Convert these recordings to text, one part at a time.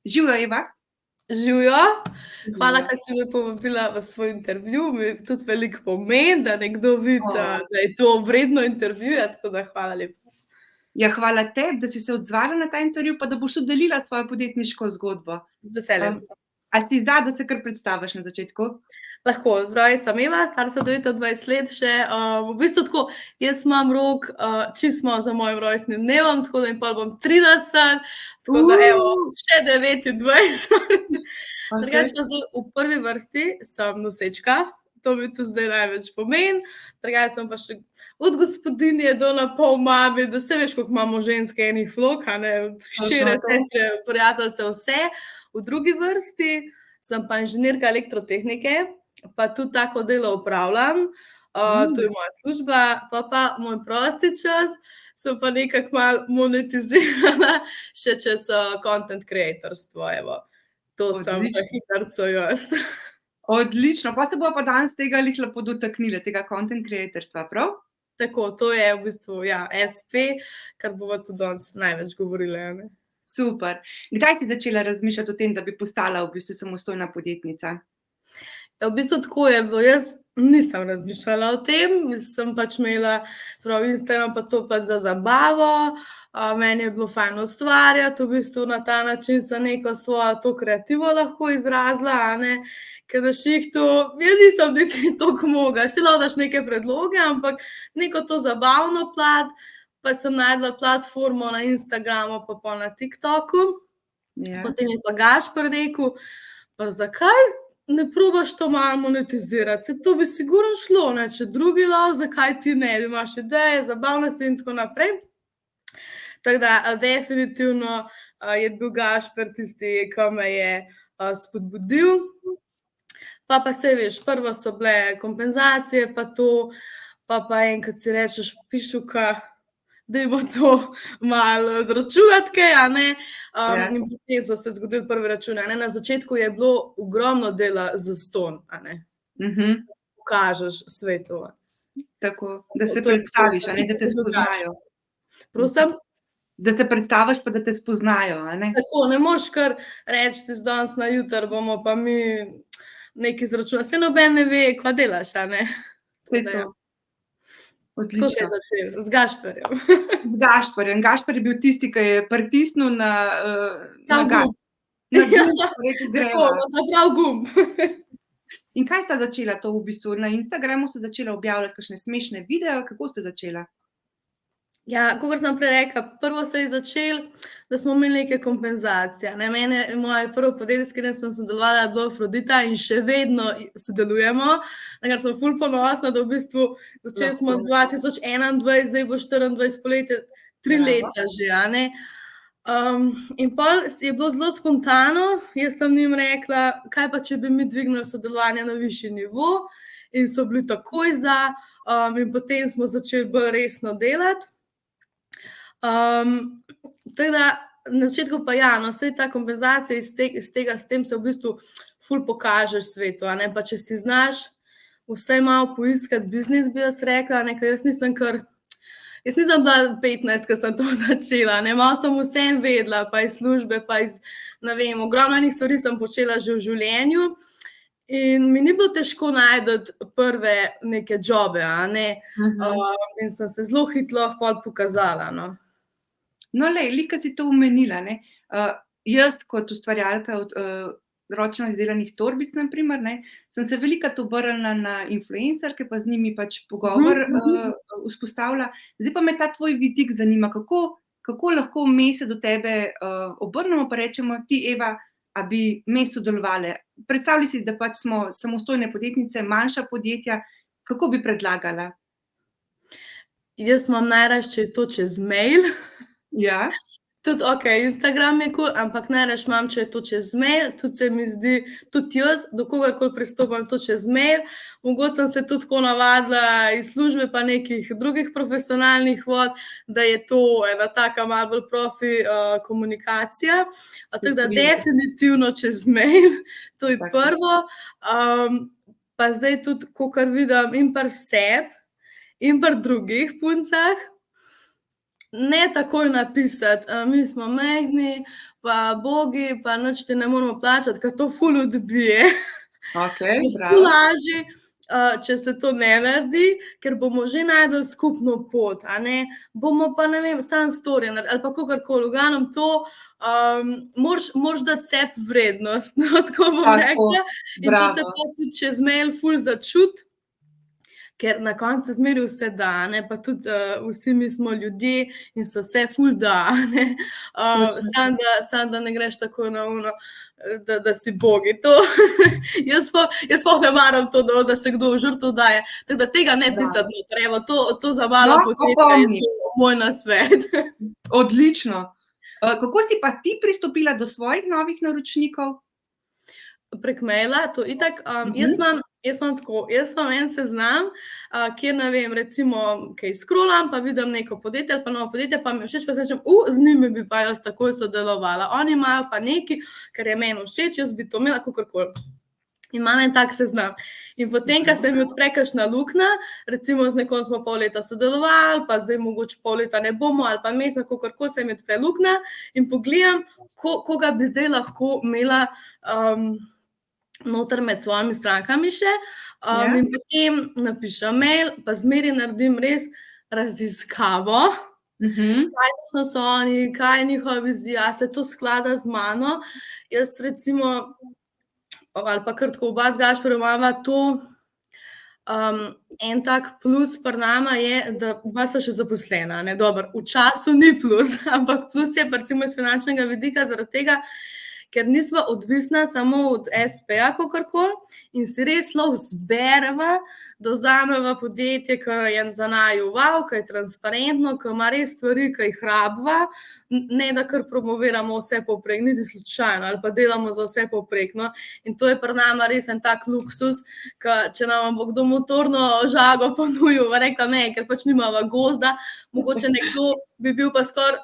Živijo, Eva. Živjo, hvala, Živjo. ker si me povabila v svoj intervju. Mi tudi veliko pomeni, da nekdo vidi, da je to vredno intervjuja, tako da hvala lepa. Ja, hvala tebi, da si se odzvala na ta intervju, pa da boš tudi delila svojo podjetniško zgodbo. Z veseljem. A si da se kar predstaviš na začetku? Lahko, zdaj sem Eva, stara sem 29 let še. V bistvu tako, jaz imam rok čisto za mojim rojstnim dnevom, tako da jim pol bom 30, tako da evo, še 29. Drugače pa zdaj v prvi vrsti sem nosečka, to mi tu zdaj največ pomeni. Drugače sem pa še od gospodinje do na pol mami, da vse veš, koliko imamo ženske enih vlog, a ne, od hčere, sestre, prijateljce, vse. V drugi vrsti sem pa inženirka elektrotehnike, pa tudi tako delo upravljam. To je moja služba, pa moj prosti čas sem pa nekako malo monetizirala še čez content creatorstvo, evo. To sem pa hitarco jaz. Odlično, pa se bomo pa danes tega lepo dotaknili, tega content creatorstva, prav? Tako, to je v bistvu, ja, SP, kar bomo tudi danes največ govorili, a ne. Super. Kdaj si začela razmišljati o tem, da bi postala v bistvu samostojna podjetnica? V bistvu tako je bilo, jaz nisem razmišljala o tem, sem pač imela Instagram pa to pač za zabavo, meni je bilo fajn ustvarjati, v bistvu na ta način sem neko svojo to kreativo lahko izrazila, a ne, ker na šihtu, jaz nisem nekaj toliko mogla, si lahko daš neke predloge, ampak neko to zabavno plat, pa sem najdla platformo na Instagramu pa pol na TikToku, potem je pa Gašper rekel, pa zakaj ne probaš to malo monetizirati, saj to bi sigurno šlo, ne, če drugi lahko, zakaj ti ne, imaš ideje, zabavne si in tako naprej. Tako da definitivno je bil Gašper tisti, ki me je spodbudil. Pa saj veš, prvo so bile kompenzacije pa to, pa enkrat si rečeš, pišuka, dajmo to malo zračunati kaj, a ne. In potem so se zgodili prvi računi, a ne. Na začetku je bilo ogromno dela zastonj, a ne. Pokažeš svetu. Tako, da se predstaviš, a ne, da te spoznajo. Prosim? Da se predstaviš pa da te spoznajo, a ne. Tako, ne moreš kar reči z danes na jutri bomo pa mi nekaj zračunali, saj noben ne ve, kva delaš, a ne. Saj to. Tako se je začelo, z Gašperjem. Z Gašperjem, Gašper je bil tisti, ki je pritisnil na gas. Na gumb, pa rekel greva. Tako, zaprav gumb. In kaj sta začela to v bistvu? Na Instagramu sta začela objavljati kakšne smešne videe, kako sta začela? Ja, kakor sem prej rekla, prvo se je začelo, da smo imeli neke kompenzacije, ne, moje prvo podjetje, s katerim sem sodelovala, je bilo Afrodita in še vedno sodelujemo, na kar sem ful ponosna, da v bistvu začeli smo 2021, zdaj bo 24 poletje, 3 leta že, a ne. In pol je bilo zelo spontano, jaz sem njim rekla, kaj pa, če bi mi dvignili sodelovanje na višji nivo, in so bili takoj za, in potem smo začeli bolj resno delati. Tako da na začetku pa ja, no, saj ta kompenzacija iz tega, s tem se v bistvu ful pokažeš svetu, a ne, pa če si znaš vsaj malo poiskati biznis, bi jaz rekla, ne, ker jaz nisem bila 15, ko sem to začela, ne, malo sem vsem vedela, pa iz službe, pa iz, ne vem, ogromno enih stvari sem počela že v življenju in mi ni bilo težko najti prve neke jobe, a ne, in sem se zelo hitro pol pokazala, no. No, glej, glih, ko si to omenila, ne, jaz kot ustvarjalka ročno izdelanih torbic, na primer, ne, sem se velikokrat obrnila na influencerke pa z njimi pač pogovor vzpostavila. Zdaj pa me ta tvoj vidik zanima, kako lahko me se do tebe obrnemo pa rečemo, ti, Eva, a bi me sodelovale? Predstavljaj si, da pač smo samostojne podjetnice, manjša podjetja, kako bi predlagala? Jaz imam najrajši, če je to čez mail. Ja. Tudi okej, Instagram je kul, ampak najrajši imam, če je to čez mail, tudi se mi zdi, tudi jaz, do kogarkoli pristopam, to čez mail. Mogoče sem se tudi tako navadila iz službe pa nekih drugih profesionalnih vod, da je to ena taka malo bolj profi komunikacija. Tako da definitivno čez mail, to je prvo. Pa zdaj tudi, kakor vidim in pri sebi in pri drugih puncah, ne takoj napisati, mi smo majhni, pa bogi, pa nič ti ne moramo plačati, ker to ful odbije. Okay, Bo bravo. ful lažje, če se to ne naredi, ker bomo že našli skupno pot, a ne. Bomo pa, ne vem, samo story ali pa kakorkoli, v glavnem to, moraš dati sebi vrednost, no, tako bom Tako, rekla. In to se bravo. pa tudi čez mail ful začuti, ker na koncu se zmeraj vse da, a ne, pa tudi vsi mi smo ljudje in se vse ful da, a ne. Točno. Samo da ne greš tako na ono, da si bogi. To, jaz sploh ne maram to, da se kdo v žrtev daje. Tako da tega ne Bravo. pisati noter, evo, to za malo No, podjetja je opomni. to moj nasvet. Odlično. Kako si pa ti pristopila do svojih novih naročnikov? Prek maila, to itak, jaz imam tako, jaz imam en seznam, kjer, ne vem, recimo, kaj scrollam, pa vidim neko podjetje ali pa novo podjetje, pa mi je všeč, pa si rečem, z njimi bi pa jaz takoj sodelovala. Oni imajo pa nekaj, kar je meni všeč, jaz bi to imela, kakorkoli. In imam en tak seznam. In potem, ko se mi odpre kakšna luknja, recimo z nekom smo pol leta sodelovali, pa zdaj mogoče pol leta ne bomo, ali pa mesec, kakorkoli se mi odpre luknja in pogledam, koga bi zdaj lahko imela noter med svojimi strankami še. Ja. In potem napišem mail, pa zmeraj naredim res raziskavo, kaj točno so oni, kaj je njihova vizija, se to sklada z mano. Jaz recimo, ali pa kar tako oba z Gašperjem imava to, en tak plus pri nama je, da oba sva še zaposlena, ne, dobro, v času ni plus, ampak plus je pa recimo iz finančnega vidika zaradi tega, ker nisva odvisna samo od SP-ja, kakorkoli, in si res lahko zbereva, da vzameva podjetje, ki je za naju wow, ki je transparentno, ki ima res stvari, ki jih rabva, ne da kar promoviramo vse povprek, niti slučajno, ali pa delamo za vse povprek, no. In to je pri nama res en tak luksus, ker če nam bo kdo motorno žago ponudil, bo rekla ne, ker pač nimava gozda, mogoče nekdo bi bil pa skoraj,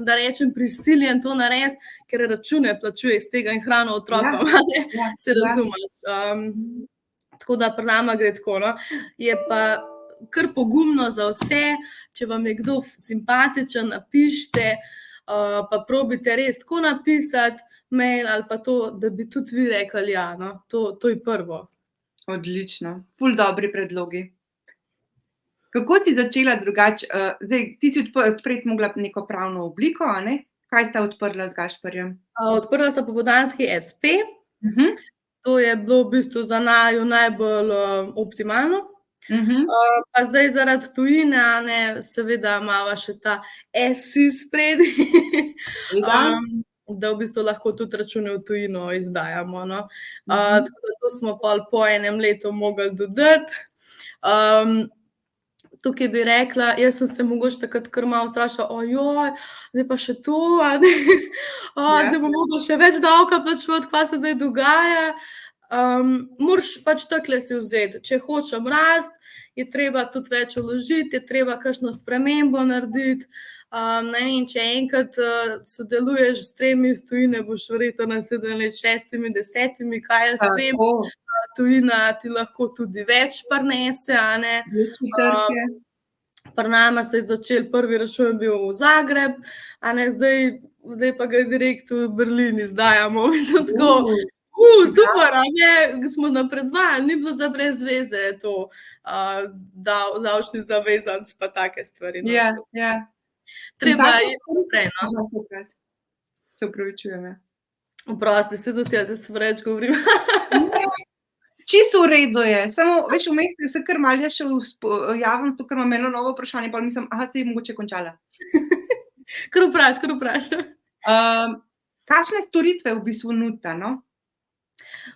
da rečem, prisiljen to narediti, ker račune plačuje iz tega in hrano otrokom, se razumeš. Tako da pri nama gre tako, no. Je pa kar pogumno za vse, če vam je kdo simpatičen, napišite, pa probite res tako napisati mail ali pa to, da bi tudi vi rekli ja, no. To je prvo. Odlično. Ful dobri predlogi. Kako si začela drugače? Zdaj, ti si odpreti mogla neko pravno obliko, a ne? Kaj sta odprla z Gašperjem? Odprla sta popoldanski SP. To je bilo v bistvu za naju najbolj optimalno. Pa zdaj zaradi tujine, a ne, seveda imava še ta SI spredaj, da v bistvu lahko tudi račune v tujino izdajamo, no. Tako da to smo po enem letu mogli dodati. Tukaj bi rekla, jaz sem se mogoče takrat kar malo ustrašila, zdaj pa še to, a ne, zdaj bom mogla še več davka plačevati, kaj se zdaj dogaja. Moraš pač takole si vzeti, če hočem rasti, je treba tudi več vložiti, je treba kakšno spremembo narediti. Ne vem, če enkrat sodeluješ s 3 iz tujine, boš verjetno naslednje let 6, 10, kaj jaz vem. Tujina ti lahko tudi več prinese, a ne. Večji trg je. Pri nama se je začel, prvi račun bil v Zagreb, a ne, zdaj pa ga direkt v Berlin izdajamo. Mislim tako, super, a ne, smo napredovali, ni bilo za brez veze to, davčni zavezanec pa take stvari. Ja. Treba iti naprej, no. Se opravičujem, ja. Oprosti, se tudi jaz preveč govorim. Čisto v redu je, samo, veš, vmes se kar malo še javim, zato ker imam eno novo vprašanje, pol mislim, se je mogoče končala. Kar vprašaj. Kakšne storitve v bistvu nudita, no?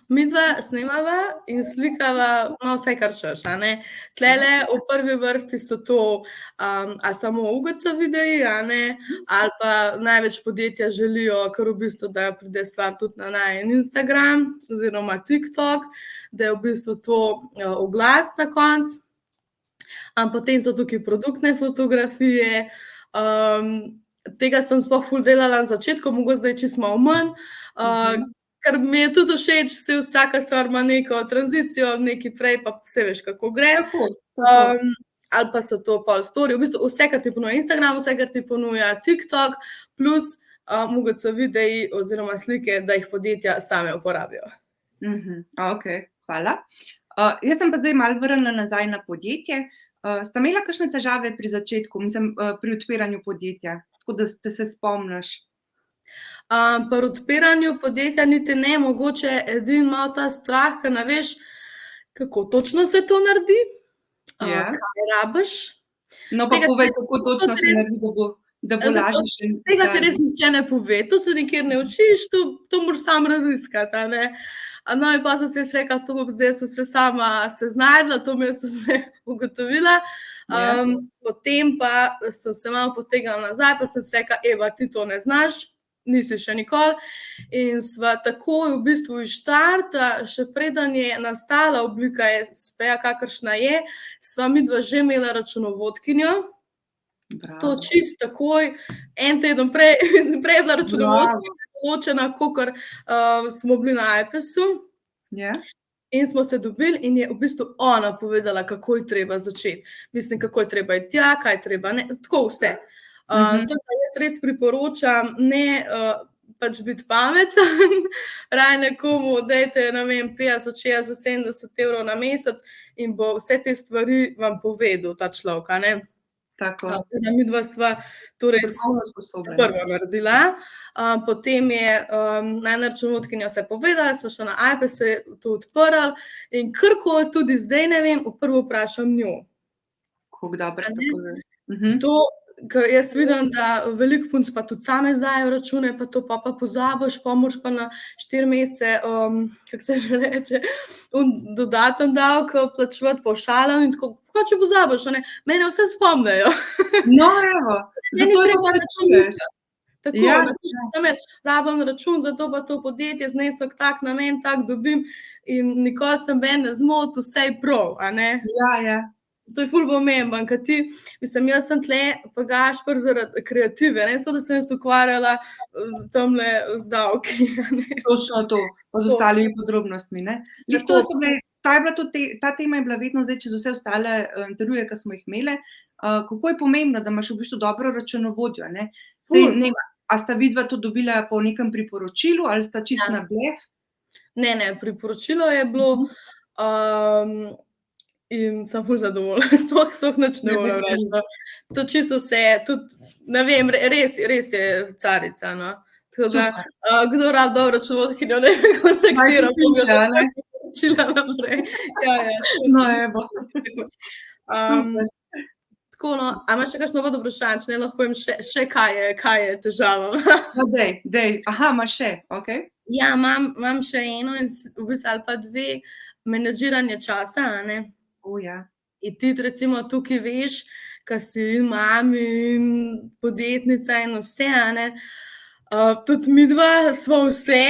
Midva snemava in slikava vse, kar češ, a ne. Tlele v prvi vrsti so to ali samo UGC videi, a ne, ali pa največ podjetja želijo, kar v bistvu, da pride stvar tudi na najin Instagram oziroma TikTok, da je v bistvu to oglas na koncu. Potem so tukaj produktne fotografije, tega sem sploh ful delala na začetku, mogoče zdaj čisto malo manj, ker mi je tudi všeč, saj vsaka stvar ima neko tranzicijo, nekaj prej, pa saj veš, kako gre. Ali pa so to pol story, v bistvu vse, kar ti ponuja Instagram, vse, kar ti ponuja TikTok, plus mogoče so videi oziroma slike, da jih podjetja same uporabijo. Okej, hvala. Jaz sem pa zdaj malo vrnila nazaj na podjetje. Sta imela kakšne težave pri začetku, mislim, pri odpiranju podjetja, tako da se spomniš? Pri odpiranju podjetja niti ne, mogoče edino malo ta strah, ker ne veš, kako točno se to naredi, Ja. kaj rabiš. No, pa Tega povej, ti res- kako točno se naredi, da bo Zato lažje še Tega ti dalje. res nihče ne pove, to se nikjer ne učiš, to moraš sam raziskati, a ne. No, in pa sem si jaz rekla, to bom zdaj se sama seznajla, to mi jaz sem zdaj ugotovila. Ja. Potem pa sem se malo potegnila nazaj, pa sem si rekla, Eva, ti to ne znaš, nisi še nikoli. In sva takoj v bistvu iz štarta, še preden je nastala oblika espeja, kakršna je, sva midva že imela računovodkinjo. Bravo. To čist takoj, en teden prej, prej je bila računovodkinja določena, kakor smo bili na iPesu. Ja. In smo se dobili in je v bistvu ona povedala, kako je treba začeti. Mislim, kako je treba iti tja, kaj je treba, ne, tako vse. Tako da jaz res priporočam, ne pač biti pameten, raje nekomu dajte, ne vem, 50, 60, 70 evrov na mesec in bo vse te stvari vam povedal ta človek, a ne. Tako. Tako da midva sva to res Strokovno usposobljena. prva naredila. Potem je najina računovodkinja vse povedala, sva šla na iPad, se je to odprl in karkoli tudi zdaj ne vem, prvo vprašam njo. Kako dobro A ste ne? povedali. To, ker jaz vidim, da veliko punc pa tudi same izdajo račune, pa to pa pozabiš, pa moraš pa na 4 mesece, kako se že reče, dodaten davek plačevati pavšalen in tako, kaj če pozabiš, a ne? Mene vse spomnejo. No, evo, Meni zato treba račun plačuješ. iskati. Tako, Ja, napišem tam, rabim račun za to pa to podjetje, znesek tak, namen tak dobim in nikoli se meni ne zmoti, vse je prav, a ne. Ja. To je ful pomembno, ker ti, mislim, jaz sem tle pa Gašper zaradi kreative, ne, zato da sem jaz ukvarjala tamle z davki, a ne. Točno to, pa z ostalimi podrobnostmi, ne. Glih to so bile, ta tema je bila vedno zdaj čez vse ostale intervjuje, ki smo jih imele, kako je pomembno, da imaš v bistvu dobro računovodjo, ne. Saj, ne vem, a sta vidva to dobila po nekem priporočilu ali sta čisto na blef? Ne, priporočilo je bilo, in sem ful zadovoljna, sploh nič ne moram reči, no. To čisto vse, tudi, ne vem, res je carica, no. Tako da, kdo rab dobro računovodkinjo, ne bi kontaktiral, piše, a ne? priporočila naprej. Ja. No, evo. Tako, no, a imaš še kakšno vprašanje, če ne lahko povem še kaj je težava? No, dej. Aha, imaš še, okej. Ja, imam še eno in v bistvu ali pa dve, menedžiranje časa, a ne. Ja. In ti recimo tukaj veš, ko si in mami in podjetnica in vse, a ne, tudi midva sva vse,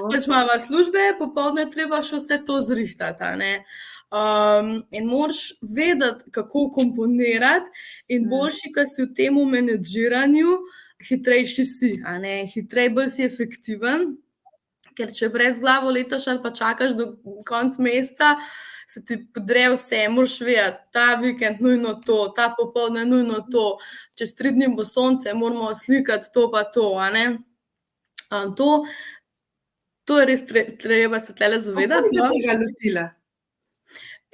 pač imava službe, popoldne je treba še vse to zrihtati, a ne. In moraš vedeti, kako komponirati in boljši, ko si v temu menedžiranju, hitrejši si, a ne, bolj si efektiven, ker če brezglavo letaš ali pa čakaš do konca meseca, se ti podre vse, moraš vedeti, ta vikend nujno to, ta popoldne nujno to, čez 3 dni bo sonce, moramo slikati to pa to, a ne. To je res treba se tlele zavedati, no. Kako si se tega lotila?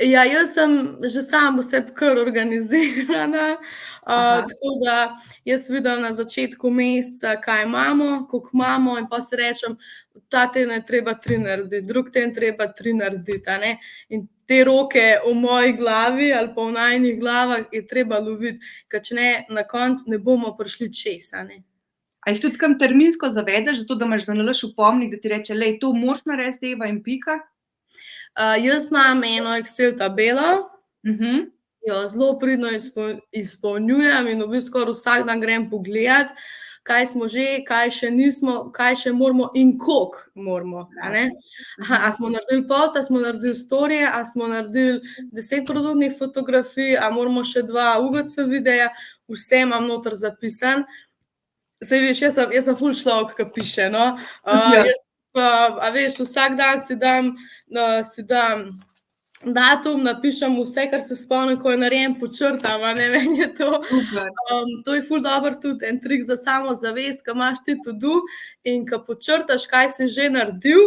Ja, jaz sem že sama po sebi kar organizirana, tako da jaz vidim na začetku meseca, kaj imamo, koliko imamo in pa si rečem, ta teden je treba 3 narediti, drug teden treba 3 narediti, a ne. In te roke v moji glavi ali pa v najinih glavah je treba loviti, ker če ne, na koncu ne bomo prišli čez, a ne. A jih tudi kam terminsko zavedeš, zato da imaš za nalašč opomnik, da ti reče, lej, to moraš narediti, Eva, in pika? Jaz imam eno Excel tabelo, jo zelo pridno izpolnjujem in v bistvu skoraj vsak dan grem pogledat, kaj smo že, kaj še nismo, kaj še moramo in koliko moramo, a ne. A smo naredili post, a smo naredili storije, a smo naredili 10 produktnih fotografij, a moramo še 2 UGC videa, vse imam noter zapisan. Saj veš, jaz sem ful človek, ki piše, no. Jaz pa, a veš, vsak dan si dam datum, napišem vse, kar se spomnim, ko je narejen, počrtam, a ne, meni je to. Super. To je ful dobro tudi en trik za samozavest, ko imaš ti to do in ko počrtaš, kaj si že naredil,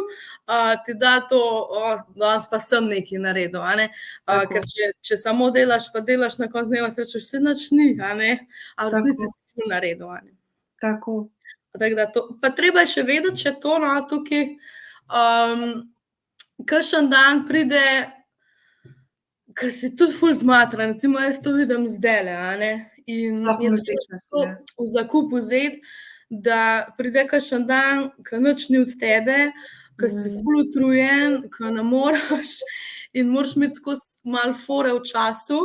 ti da to, danes pa sem nekaj naredil, a ne. Tako. Ker če samo delaš, pa delaš, na koncu dneva si rečeš, saj nič ni, a ne. A v resnici Tako. si ful naredil, a ne. Tako. Tako da to, pa treba je še vedeti, če to, no, tukaj, kakšen dan pride, ko si tudi ful zmatran, recimo jaz to vidim zdajle, a ne, in Sploh je nosečnosti, to ja. v zakup vzeti, da pride kakšen dan, ko nič ni od tebe, ko si ful utrujen, ko ne moreš in moraš imeti skozi malo fore v času,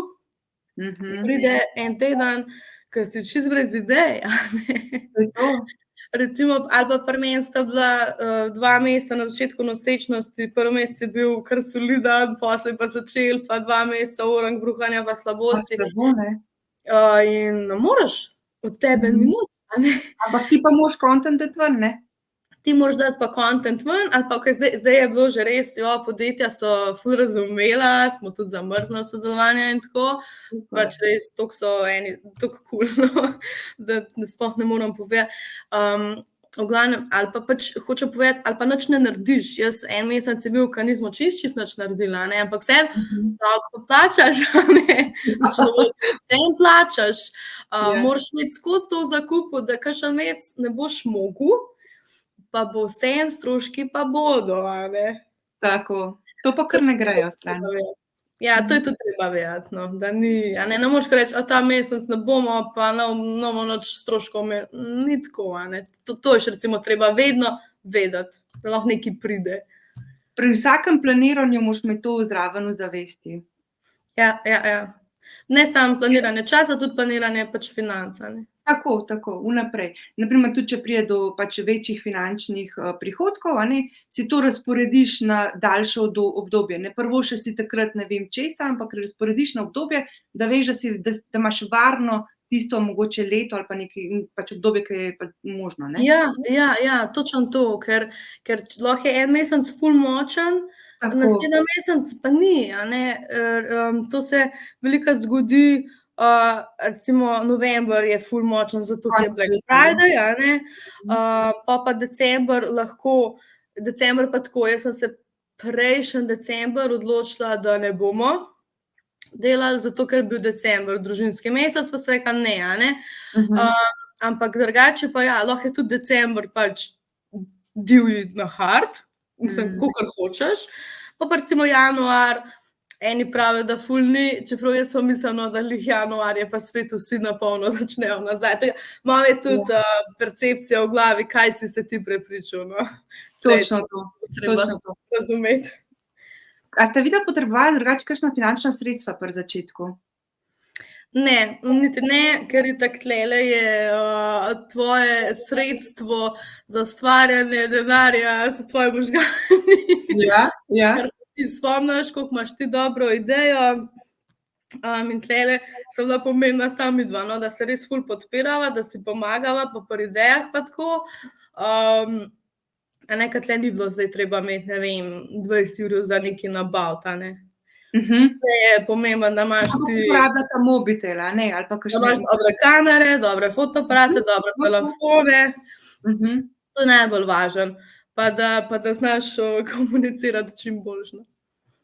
pride en teden, ko si čisto brez idej, a ne. To je to. Recimo, ali pa pri meni sta bila 2 meseca na začetku nosečnosti, prvi mesec je bil kar soliden, potem se je pa začel, pa 2 meseca orang bruhanja pa Pa slabosti. slabo, ne. In ne moreš, od tebe ni nič, a ne. Ampak ti pa moraš content dati ven, ne? Ti moraš dati pa content ven, ali pa ker zdaj je bilo že res, podjetja so ful razumela, smo tudi zamrznili sodelovanje in tako. Pač res, toliko so eni, toliko kul, no, da sploh ne morem povedati. V glavnem, ali pa pač hočem povedati, ali pa nič ne narediš. Jaz en mesec je bil, ko nismo čist nič naredila, ne, ampak vseeno, davek pa plačaš, a ne, vseeno plačaš. Moraš imeti skozi to v zakupu, da kakšen mesec ne boš mogel, pa bo vseeno stroški pa bodo, a ne. Tako. To pa kar ne grejo stran. Ja, to je tudi treba vedeti, no, da ni, a ne moreš kar reči, ta mesec ne bomo, pa ne bomo nič stroškov imeli. Ni tako, a ne. To je še recimo treba vedno vedeti, da lahko nekaj pride. Pri vsakem planiranju moraš imeti to zraven v zavesti. Ja. Ne samo planiranje časa, tudi planiranje pač financ, a ne. Tako, vnaprej. Na primer, tudi če pride do pač večjih finančnih prihodkov, a ne, si to razporediš na daljše obdobje. Ne privoščiš si takrat ne vem česa, ampak razporediš na obdobje, da veš, da imaš varno tisto mogoče leto ali pa nekaj pač obdobje, ki je pa možno, ne. Ja, točno to, ker lahko je en mesec ful močen, naslednji mesec pa ni, a ne. To se velikokrat zgodi, recimo november je ful močen, zato ker je Black Friday, a ne. Pol pa december lahko, december pa tako, jaz sem se prejšnji december odločila, da ne bomo delali, zato ker je bil december družinski mesec, pa sem rekla ne, a ne. Ampak drugače pa ja, lahko je tudi december pač divji na hard, mislim, kakor hočeš. Pa recimo januar, eni pravijo, da ful ni, čeprav jaz pa mislim, no, da glih januar je pa spet vsi na polno začnejo nazaj. Malo je tudi percepcija v glavi, kaj si se ti prepričal, no. Točno to. Treba razumeti. A ste vidva potrebovali drugače kakšna finančna sredstva pri začetku? Ne, niti ne, ker itak tlele je tvoje sredstvo za ustvarjanje denarja, so tvoji možgani. Ja. Ker se ti spomniš, koliko imaš ti dobro idejo. In tlele sta bila pomembna samo midva, no, da se res ful podpirava, da si pomagava pa pri idejah pa tako. A ne, ker tle ni bilo zdaj treba imeti, ne vem, 20 ur za nekaj nabaviti, a ne. Tle je pomembno, da imaš ti... Uporabljata mobitel, a ne, ali pa kakšne... Da imaš dobre kamere, dobre fotoaparate, dobre telefone. To je najbolj važno. Pa da znaš komunicirati čim boljše.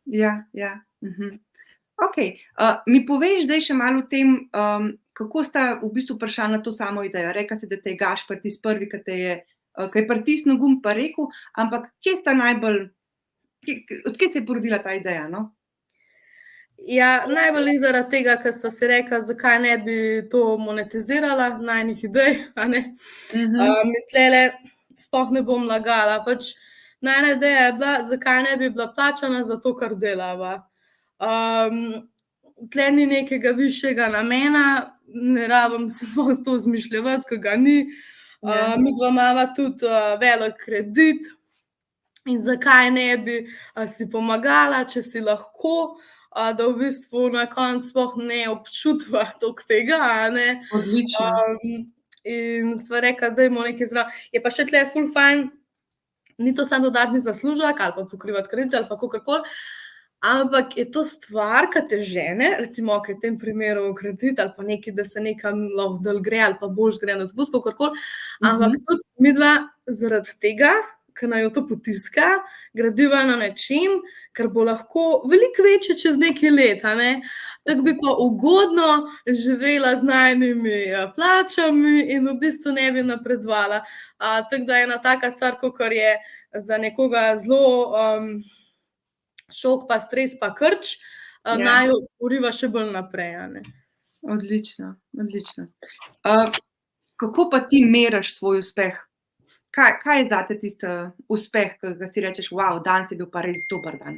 Ja. Okej, mi povej zdaj še malo o tem, kako sta v bistvu prišla na to samo idejo. Rekla si, da te je Gašper tisti prvi, ki je pritisnil gumb pa rekel, ampak kje sta najbolj, odkje se je porodila ta ideja, no? Ja, najbolj zaradi tega, ker sta si rekla, zakaj ne bi to monetizirala, najinih idej, a ne. In tlele sploh ne bom lagala, pač najina ideja je bila, zakaj ne bi bila plačana za to, kar delava. Tle ni nekega višjega namena, ne rabim si to izmišljevati, ke ga ni. Midva imava tudi velik kredit in zakaj ne bi si pomagala, če si lahko, da v bistvu na koncu sploh ne občutva toliko tega, a ne. Odlično. In sva rekla, dajmo nekaj zraven. Je pa še tle ful fajn, ni to samo dodatni zaslužek ali pa pokrivati kredit ali pa kakorkoli, Ampak je to stvar, ki te žene, recimo, ki je v tem primeru kredit ali pa nekaj, da se nekam lahko dol gre ali pa boš gre na odpust, kakorkoli. Ampak tudi midva zaradi tega, ker naj jo to potiska, gradiva na način, ker bo lahko veliko večje čez nekaj let, a ne? Tako bi pa ugodno živela z najnimi plačami in v bistvu ne bi napredovala. Tako da je ena taka stvar, kakor je za nekoga zelo šok pa stres pa krč, naj jo poriva še bolj naprej, a ne. Odlično, odlično. Kako pa ti meriš svoj uspeh? Kaj je zate tisti uspeh, ki ga si rečeš, wow, danes je bil pa res dober dan?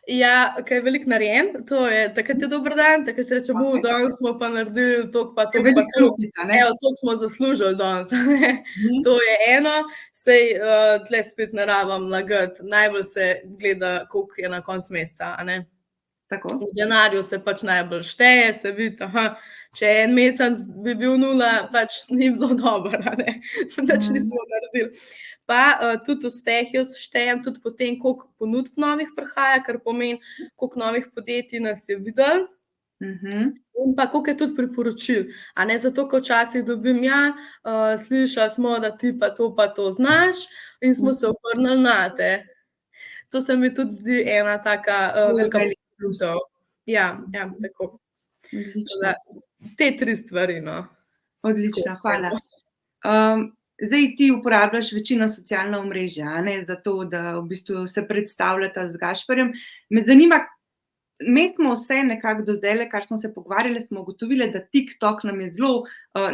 Ja, kaj je veliko narejen, to je, takrat je dober dan, takrat se reče, danes smo pa naredili toliko pa Je toliko pa veliko toliko. krupica, ne? Evo, toliko smo zaslužili danes, a ne. To je eno, sej tle spet ne rabim lagati, najbolj se gleda, koliko je na koncu meseca, a ne. Tako? V denarju se pač najbolj šteje, se vidi, če en mesec bi bil nula, pač ni bilo dobro, a ne, nič nismo naredili. Pa tudi uspeh jaz štejem tudi po tem, koliko ponudb novih prihaja, kar pomeni, koliko novih podjetij nas je videlo. In pa koliko je tudi priporočil, a ne, zato, ko včasih dobim, slišali smo, da ti pa to znaš in smo se obrnili nate. To se mi tudi zdi ena taka velika podelitev. Ja, tako. Odlično. Te 3 stvari, no. Odlično, hvala. Zdaj ti uporabljaš večino socialna omrežja, a ne, zato, da v bistvu se predstavljata z Gašperjem. Me zanima, mi smo vse nekako do zdajle, kar smo se pogovarjali, smo ugotovili, da TikTok nam je zelo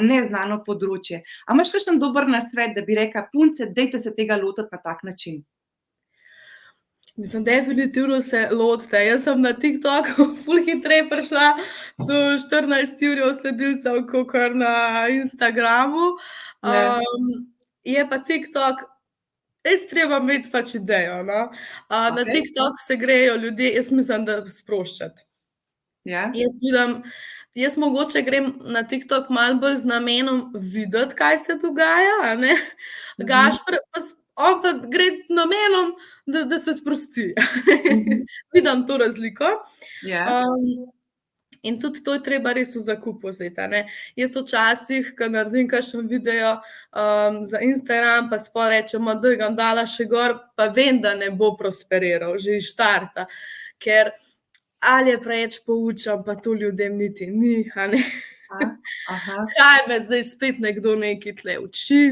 neznano področje. A imaš kakšen dober nasvet, da bi rekla, punce, dajte se tega lotiti na tak način? Mislim, definitivno se lotite. Jaz sem na TikToku ful hitreje prišla do 14 jurjev sledilcev, kakor na Instagramu. Je pa TikTok, res treba imeti pač idejo, no. Na TikTok se grejo ljudje, jaz mislim, da sproščati. Jaz vidim, jaz mogoče grem na TikTok malo bolj z namenom videti, kaj se dogaja, a ne. Gašper on pa gre z namenom, da se sprosti. Vidim to razliko. In tudi to je treba res v zakup vzeti, a ne. Jaz včasih, ko naredim kakšen video za Instagram, pa sploh rečem, daj ga bom dala še gor, pa vem, da ne bo prosperiral, že iz štarta. Ker ali je preveč poučen, pa to ljudem niti ni, a ne. Kaj me zdaj spet nekdo nekaj tle uči.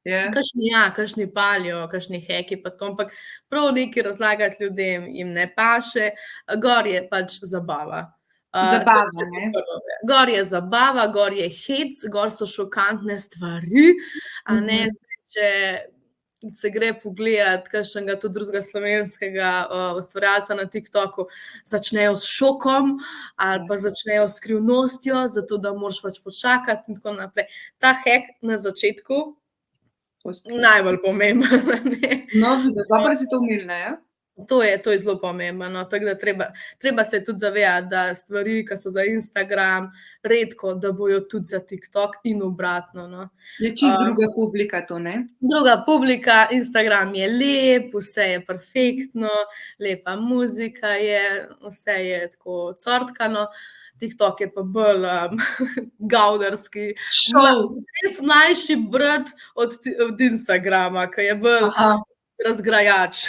Kakšni palijo, kakšni heki pa to, ampak prav nekaj razlagati ljudem jim ne paše, gor je pač zabava. Zabava, ne? Gor je zabava, gor je hec, gor so šokantne stvari, a ne, če se gre pogledat kakšnega tudi drugega slovenskega ustvarjalca na TikToku, začnejo s šokom ali pa začnejo s skrivnostjo, zato da moraš pač počakati in tako naprej. Ta hek na začetku najbolj pomemben, a ne. No, dobro si to omenila, ja. To je zelo pomembno, no, tako da treba se tudi zavedati, da stvari, ki so za Instagram, redko, da bojo tudi za TikTok in obratno, no. Je čisto druga publika to, ne? Druga publika, Instagram je lep, vse je perfektno, lepa muzika je, vse je tako cortkano, TikTok je pa bolj gauderski. Res mlajši brat od Instagrama, ki je bolj razgrajač.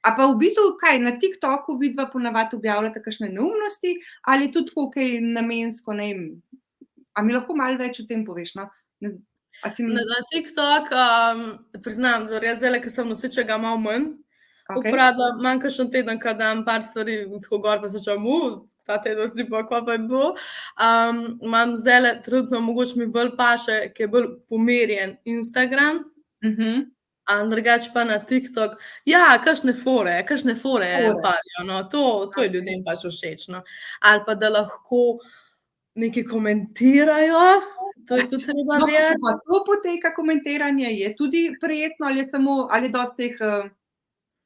A pa v bistvu kaj, na TikToku vidva ponavadi objavljata kakšne neumnosti ali je tudi tako kaj namensko, ne vem, a mi lahko malo več o tem poveš, no? Na TikTok, priznam, da jaz zdajle, ko sem nosičega malo manj, uporabljam, imam kakšen teden, ko dam par stvari tako gor, pa se čujem, ta teden si pa, kva pa je bilo. Imam zdajle, trenutno mogoče mi bolj paše, ki je bolj pomerjen Instagram, drugače pa na TikTok, kakšne fore palijo, no, to je ljudem pač všeč, no. Ali pa da lahko nekaj komentirajo, to je tudi treba vedeti. Pa to poteka komentiranje, je tudi prijetno ali je samo, ali je dosti teh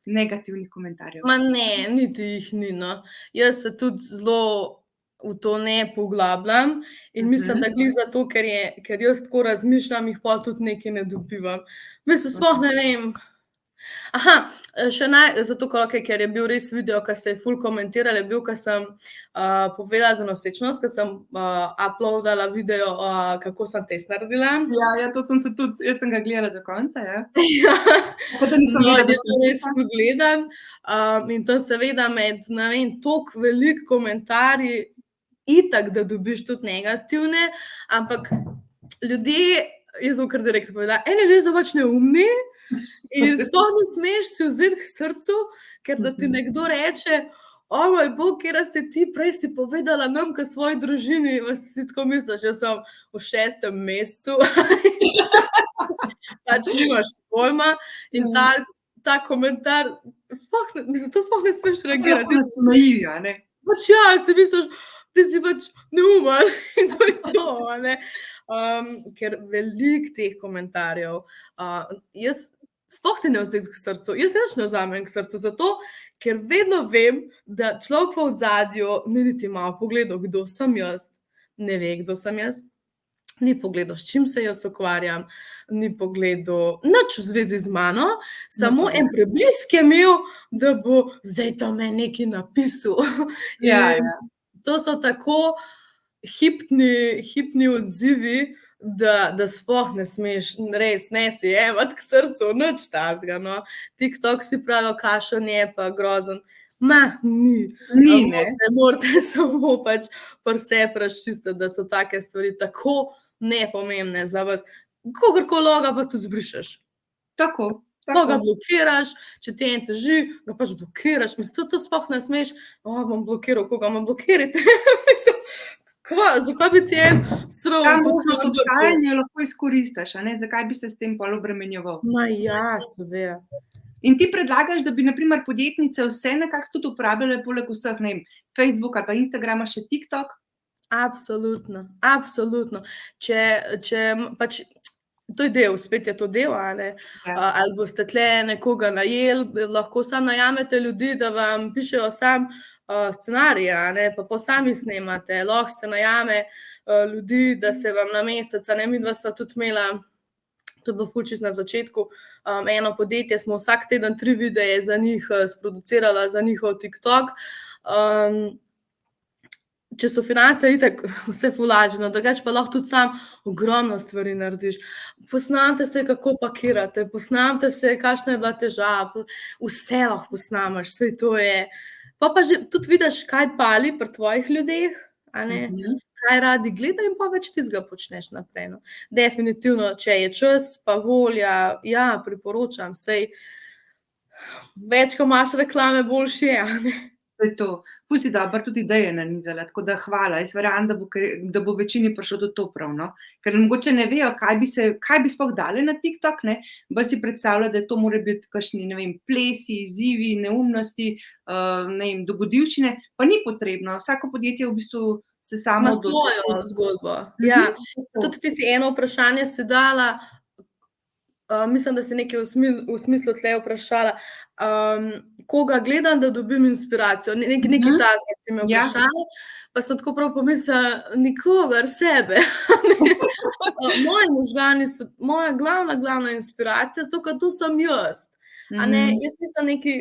negativnih komentarjev? Ma ne, niti jih ni, no. Jaz se tudi zelo v to ne poglabljam in mislim, da glih zato, ker jaz tako razmišljam, jih pol tudi nekaj ne dobivam. Mislim, sploh ne vem, Aha, zato ker je bil res video, ki se je ful komentiral, je bil, ko sem povedala za nosečnost, ko sem uploadala video, kako sem test naredila. Ja, to sem se tudi, jaz sem ga gledala do konca, ja. Ja. Tako da nisem No, vedela, da je sem bil res slika. ful gledan, in to seveda med, ne vem, toliko veliko komentarji, itak, da dobiš tudi negativne, ampak ljudje, jaz bom kar direktno povedala, eni ljudje so pač neumni in sploh ne smeš si vzeti k srcu, ker da ti nekdo reče, o moj bog, katera si ti, prej si povedala nam, ke svoji družini, si tako misliš, jaz sem v 6. mesecu, pač nimaš pojma in ta komentar, sploh ne, mislim, to sploh ne smeš reagirati. Lahko nasmeji, a ne. Pač ja, si misliš, ti si pač neumen in to je to, a ne. Ker veliko teh komentarjev, jaz sploh si ne vzamem k srcu, jaz se nič ne vzamem k srcu, zato, ker vedno vem, da človek v ozadju ni niti malo pogledal, kdo sem jaz, ne ve, kdo sem jaz, ni pogledal, s čim se jaz ukvarjam, ni pogledal nič v zvezi z mano, samo en preblisk je imel, da bo zdaj to meni nekaj napisal. Ja, In ja. to so tako hipni odzivi, da sploh ne smeš, res ne si jemati k srcu, nič takega, no. TikTok si pravijo, kakšen je pa grozen. Ma, ni. Ni, ne. Morate samo pač pri sebi razčistiti, da so take stvari tako nepomembne za vas. Kogarkoli ga pa tudi zbrišeš. Tako, To ga tako. blokiraš, če ti en teži, ga pač blokiraš. Mislim, to sploh ne smeš, bom blokiral, koga me blokirate. Mislim, zakaj bi ti en Ta srl možnost obstajanja lahko izkoristiš, a ne, zakaj bi se s tem pol obremenjeval? Ma ja, seveda. In ti predlagaš, da bi na primer podjetnice vse nekako tudi uporabljale poleg vseh, ne vem, Facebooka pa Instagrama še TikTok? Absolutno, absolutno. Če pač, to je del, spet je to del, a ne, Ja. ali boste tule nekoga najeli, lahko samo najamete ljudi, da vam pišejo samo scenarije, a ne, pa pol sami snemate, lahko se najame ljudi, da se vam na mesec, a ne, midva sva tudi imela, to je bilo ful čisto na začetku, eno podjetje, smo vsak teden 3 videe za njih sproducirala, za njihov TikTok. Če so finance itak vse ful lažje, no, drugače pa lahko tudi sam ogromno stvari narediš. Posnamete se, kako pakirate, posnamete se, kakšna je bila težava, vse lahko posnameš, saj to je. Pa že tudi vidiš, kaj pali pri tvojih ljudeh, a ne, kaj radi gledajo in pa več tistega počneš naprej, no. Definitivno, če je čas pa volja, ja, priporočam, saj več, ko imaš reklame, boljše je, a ne. To je to. Ful si dobro tudi ideje nanizala, tako da hvala. Jaz verjamem, da bo večini prišlo tudi to prav, no. Ker mogoče ne vejo, kaj bi sploh dale na TikTok, ne, pa si predstavlja, da to more biti kakšni, ne vem, plesi, izzivi, neumnosti, ne vem, dogodivščine, pa ni potrebno. Vsako podjetje v bistvu se samo Ima svojo odloči. zgodbo, ja. Tako. Tudi ti si eno vprašanje si dala, mislim, da si nekaj v smislu tule vprašala, koga gledam, da dobim inspiracijo, nekaj takega si me Ja. vprašala, pa sem tako prav pomislila, nikogar, sebe. Moji možgani so moja glavna inspiracija, zato ker to sem jaz, a ne, jaz nisem nekaj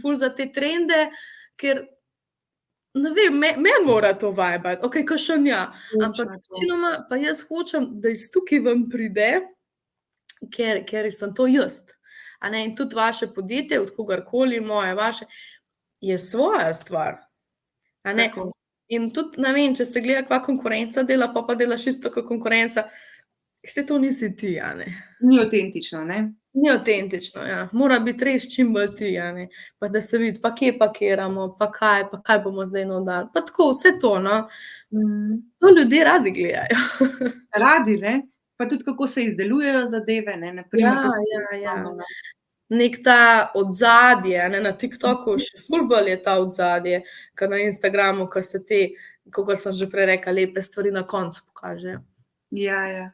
ful za te trende, ker ne vem, meni mora to vibati, okej, kakšen ja, ampak večinoma pa jaz hočem, da iz tukaj ven pride, ker sem to jaz, a ne, in tudi vaše podjetje, od kogarkoli, moje, vaše, je svoja stvar, a ne. Tako. In tudi, ne vem, če se gleda, kva konkurenca dela, pa delaš isto kot konkurenca, saj to nisi ti, a ne. Ni avtentično, ne? Ni avtentično, ja. Mora biti res čim bolj ti, a ne. Pa da se vidi, pa kje pakiramo, pa kaj bomo zdaj not dali, pa tako, vse to, no. To ljudje radi gledajo. Radi, ne? Pa tudi kako se izdelujejo zadeve, ne, na primer, ko se Ja. Neki ta ozadje, a ne, na TikToku še ful bolj je ta ozadje, ke na Instagramu, ke se te, kakor sem že prej rekla, lepe stvari na koncu pokažejo. Ja.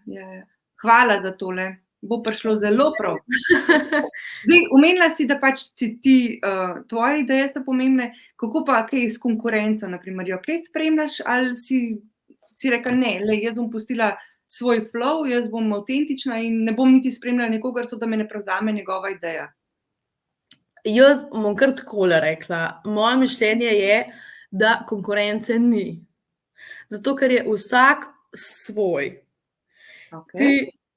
Hvala za tole. Bo prišlo zelo prav. Zdaj, omenila si, da pač si ti, tvoje ideje so pomembne, kako pa kaj s konkurenco, na primer, jo kaj spremljaš ali si rekla, ne, glej, jaz bom pustila svoj flow, jaz bom avtentična in ne bom niti spremljala nikogar, zato da me ne prevzame njegova ideja? Jaz bom kar takole rekla. Moje mišljenje je, da konkurence ni. Zato, ker je vsak svoj. Okay. Ti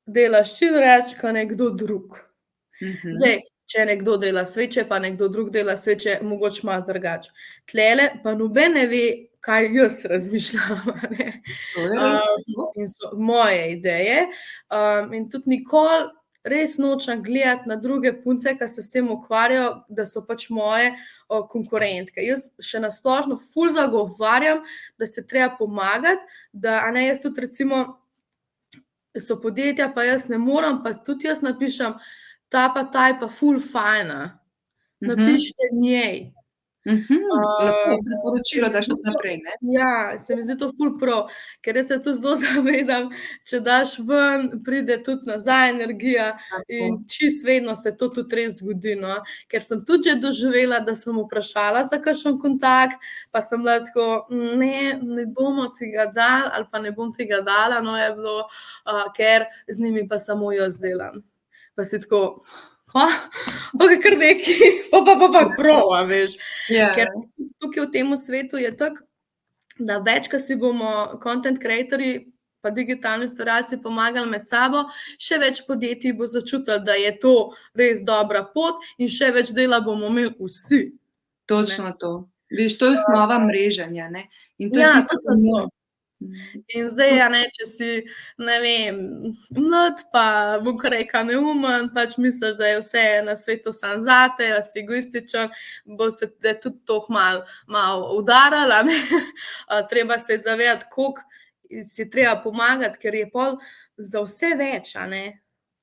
delaš čim več, kot nekdo drug. Mhm. Zdaj, če nekdo dela sveče, pa nekdo drug dela sveče, mogoče malo drugače. Tlele pa noben ne ve, kaj jaz razmišljam. a ne. To je res. In so moje ideje. In tudi nikoli res nočem gledati na druge punce, ki se s tem ukvarjajo, da so pač moje konkurentke. Jaz še nasplošno ful zagovarjam, da se treba pomagati, da, a ne, jaz tudi recimo so podjetja, pa jaz ne morem, pa tudi jaz napišem, ta pa ta je pa ful fajna. Napišite njej. Lepo priporočilo, da še naprej, ne? Ja, se mi zdi to ful prav, ker jaz se tudi zelo zavedam, če daš ven, pride tudi nazaj energija in čisto vedno se to tudi res zgodi, no. Ker sem tudi že doživela, da sem vprašala za kakšen kontakt, pa sem bila tako, ne bomo ti ga dali ali pa ne bom ti ga dala, no, je bilo, ker z njimi pa samo jaz delam. Pa si tako, okej, kar nekaj, pa prav, a veš. Ja. Ker tukaj v tem svetu je tako, da več, ko si bomo content creatorji pa digitalni ustvarjalci pomagali med sabo, še več podjetij bo začutilo, da je to res dobra pot in še več dela bomo imeli vsi. Točno to. Veš, to je osnova mreženja, ne? In to je Ja, tisto, točno to. In zdaj, a ne, če si, ne vem, mlad, pa bom kar rekla neumen, pač misliš, da je vse na svetu samo zate, a si egoističen, bo se te tudi to malo udarilo, a ne. Treba se zavedati, koliko si treba pomagati, ker je pol za vse več, a ne.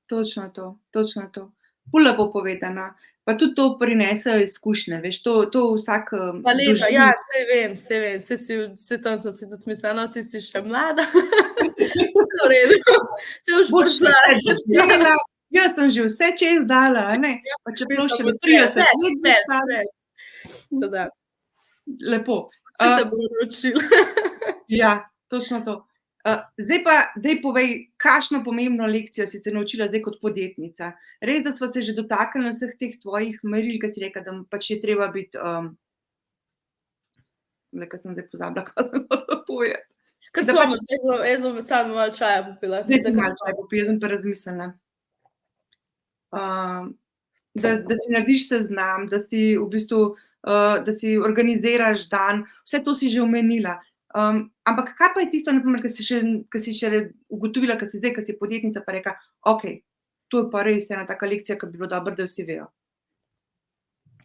Točno to, točno to. Ful lepo povedano. Pa tudi to prinesejo izkušnje, veš, to vsak Pa leta, doživi. ja, saj vem, saj tam sem si tudi mislila, no, ti si še mlada. V redu, saj boš Boš prišla. še doživela, jaz sem že vse čez dala, a ne, pa čeprav Mislim, šele bo 30 let več, bi stala. več. Tako da, Lepo. vsi se bomo naučili. Ja, točno to. Zdaj pa, daj povej, kakšno pomembno lekcijo si se naučila zdaj kot podjetnica? Res, da sva se že dotaknili vseh teh tvojih meril, ki si rekla, da pač je treba biti, kaj sem zdaj pozabila, kaj sem hotela povedati. Kar Da smo, pač- jaz bom samo malo čaja popila. Zdaj si malo čaj popila, jaz sem pa razmislila. Da si narediš seznam, da si v bistvu, da si organiziraš dan, vse to si že omenila. Ampak kaj pa je tisto, na primer, ke si šele ugotovila, ke si podjetnica, pa rekla, okej, to je pa res ena taka lekcija, ke bi bilo dobro, da vsi vejo.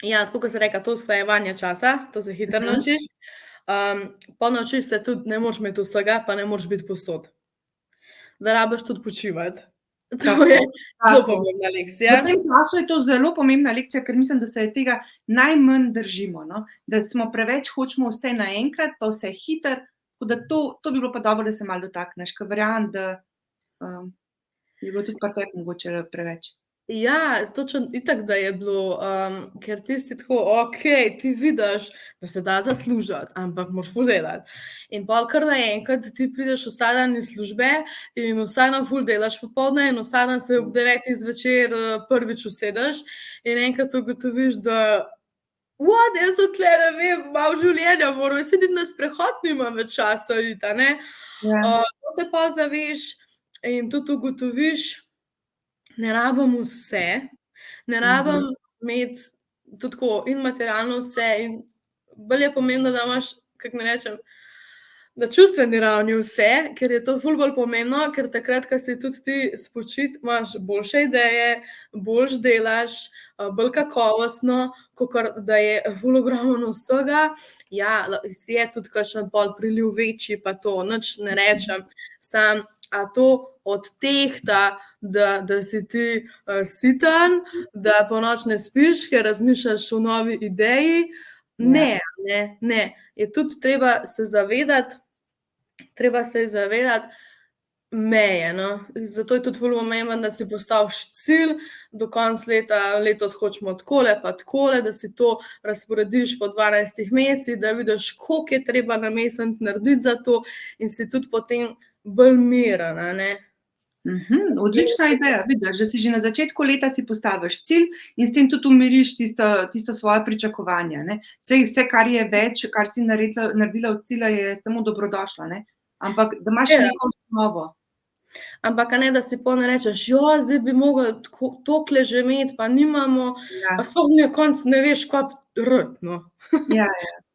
Ja, tako kot sem rekla, to usklajevanje časa, to se hitro naučiš. Pol naučiš se tudi, ne moreš imeti vsega, pa ne moreš biti povsod. Da rabiš tudi počivati. To je zelo pomembna lekcija. V tem času je to zelo pomembna lekcija, ker mislim, da se tega najmanj držimo, no. Da smo preveč, hočemo vse naenkrat, pa vse hitro, tako da to bi bilo pa dobro, da se malo dotakneš, ker verjamem, da je bilo tudi pri tebi mogoče preveč. Ja, točno itak, da je bilo, ker ti si tako, okej, ti vidiš, da se da zaslužiti, ampak moraš ful delati. In pol kar naenkrat ti prideš vsak dan iz službe in vsak dan ful delaš popoldne in vsak dan se ob 9 zvečer prvič usedeš in enkrat ugotoviš, da jaz sem tule, ne vem, malo življenja moram, jaz sedim na sprehod, nimam več časa iti, a ne. To se pa zaveš in tudi ugotoviš, ne rabim vse, ne rabim imeti tudi tako in materialno vse in bolj je pomembno, da imaš, kako naj rečem, na čustveni ravni vse, ker je to ful bolj pomembno, ker takrat, ko si tudi ti spočit, imaš boljše ideje, boljše delaš, bolj kakovostno, kakor da je ful ogromno vsega. Ja, je tudi kakšen pol priliv večji, pa to nič ne rečem, samo a to odtehta, da si ti siten, da ponoči ne spiš, ker razmišljaš o novi ideji. Ne. Je tudi treba se zavedati meje, no. Zato je tudi ful pomembno, da si postaviš cilj do konca leta, letos hočemo takole pa takole, da si to razporediš po 12 mesecih, da vidiš, koliko je treba na mesec narediti za to in si tudi potem bolj miren, a ne. Odlična ideja, vidiš, da si že na začetku leta si postaviš cilj in s tem tudi umiriš tisto svoje pričakovanje, ne. Saj vse, kar je več, kar si naredila od cilja, je samo dobrodošlo, ne. Ampak da imaš Ja. neko osnovo. Ampak, a ne, da si pol ne rečeš, zdaj bi mogli tolikole že imeti, pa nimamo, Ja, pa sploh na koncu ne veš, kaj narediti, no. ja,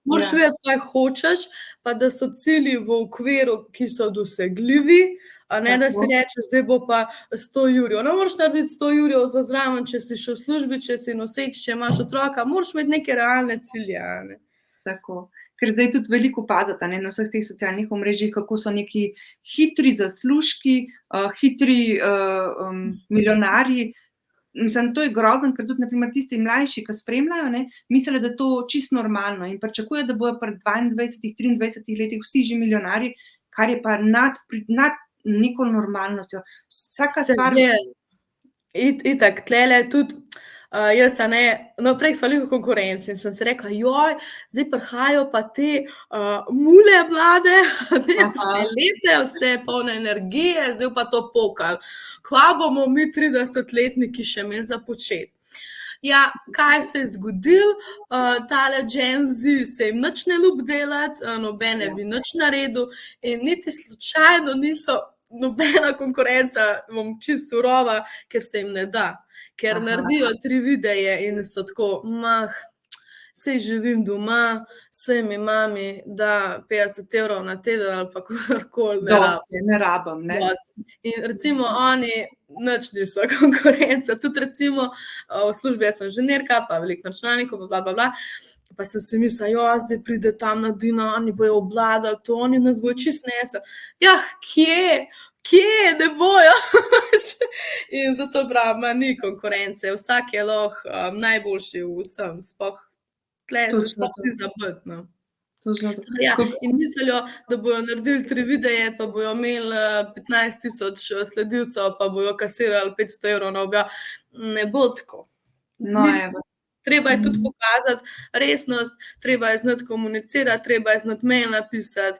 Moraš ja. vedeti, kaj hočeš, pa da so cilji v okviru, ki so dosegljivi, a ne da si Tako. rečeš, zdaj bo pa 100 jurjev. Ne moreš narediti 100 jurjev za zraven, če si še v službi, če si noseč, če imaš otroka, moraš imeti neke realne cilje, a ne. Tako. Ker zdaj tudi veliko opaziti, a ne, na vseh teh socialnih omrežjih, kako so neki hitri zaslužki, hitri, milijonarji. Mislim, to je grozno, ker tudi na primer tisti mlajši, ki spremljajo, ne, mislijo, da je to čisto normalno in pričakujejo, da bojo pri 22, 23 letih vsi že milijonarji, kar je pa nad neko normalnostjo. Vsaka stvar. Itak, tlele tudi, jaz, a ne, no, prej sva bili v konkurenci in sem si rekla, zdaj prihajajo pa te mule mlade, ne, vse lepe, vse polne energije, zdaj pa to pokali. Kva bomo mi 30-letniki še imeli za početi? Ja, kaj se je zgodilo? Tale Gen Z se jim nič ne ljubi delati, noben ne bi nič naredil in niti slučajno niso nobena konkurenca, bom čisto surova, ker se jim ne da. Ker naredijo 3 videe in so tako, saj živim doma, saj mi mami da 50 evrov na teden ali pa kakorkoli. Dosti, ne rabim, ne. In recimo oni nič niso konkurenca. Tudi recimo v službi jaz sem inženirka, pa veliko računalnikov, pa bla, bla, bla. Pa sem si mislila, zdaj pride tam na Dino, oni bojo obvladali to, oni nas bojo čisto nesli. Ja, kje, ne bojo. In zato pravim, ni konkurence, vsak je lahko najboljši v vsem, sploh tle se sploh ni zabiti, no. Ja, in mislijo, da bojo naredili 3 videe, pa bojo imeli 15 000 sledilcev, pa bojo kasirali 500 evrov na objav. Ne bo tako. No, evo. Treba je tudi pokazati resnost, treba je znati komunicirati, treba je znati mail napisati,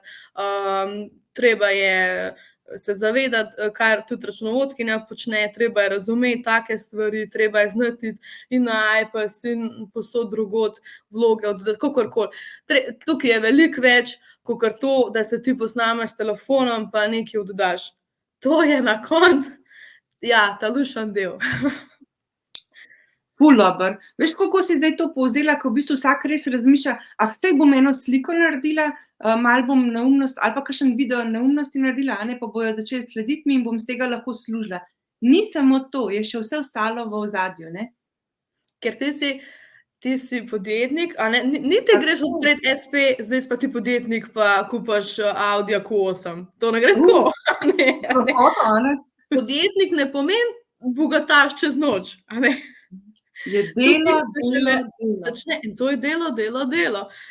treba je se zavedati, kar tudi računovodkinja počne, treba je razumeti take stvari, treba je znati in na iPad in posod drugod vloge oddati, kakorkoli. Tukaj je veliko več, kakor to, da se ti posnameš s telefonom pa nekaj oddaš. To je na koncu, ta lušen del. Ful dobro. Veš, kako si zdaj to povzela, ko v bistvu vsak res razmišlja, zdaj bom eno sliko naredila, malo bom neumnost ali pa kakšen video neumnosti naredila, a ne, pa bojo začeli slediti mi in bom s tega lahko služila. Ni samo to, je še vse ostalo v ozadju, ne. Ker ti si podjetnik, a ne, ni te greš odpreti espe, zdaj si pa ti podjetnik, pa kupaš Audi Q8. To ne gre tako. Podjetnik ne pomeni bogataš čez noč, a ne. Je delo, začne in to je delo.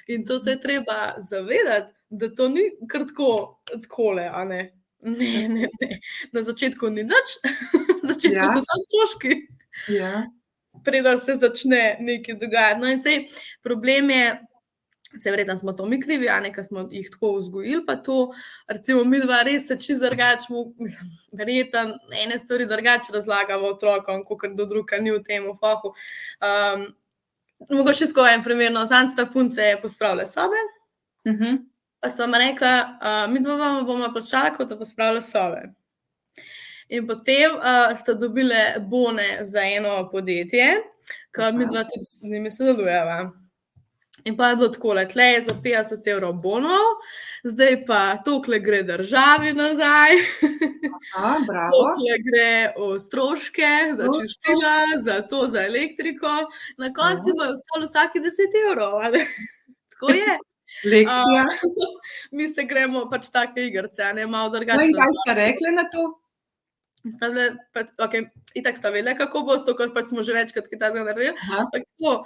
In to se je treba zavedati, da to ni kar takole, a ne. Ne. Na začetku ni nič, na začetku so samo stroški. Ja. Preden se začne nekaj dogajati. No in saj problem je, saj verjetno smo to mi krivi, a ne, ker smo jih tako vzgojili, pa to, recimo midva res se čisto drugače, verjetno ene stvari drugače razlagamo otrokom, kakor do druga ni v tem fahu. Mogoče skozi en primer, no, zadnjič sta punce pospravile sobe, pa sva mi rekla, midva bomo plačala, ko bosta pospravila sobe. In potem sta dobile bone za eno podjetje, ki midva tudi z njimi sodelujeva. In pa je bilo takole, tle je za 50 evrov bonov, zdaj pa tolikole gre državi nazaj, tolikole gre v stroške, za čistila, za to, za elektriko, na koncu bojo ostalo vsaki 10 evrov, ali? Tako je. Lekcija. Mi se gremo pač take igrice, a ne, malo drugače. No in kaj sta rekle na to? Sta bile, itak sta vedele, kako bo, ker pač smo že večkrat kaj takega naredili, ampak tako,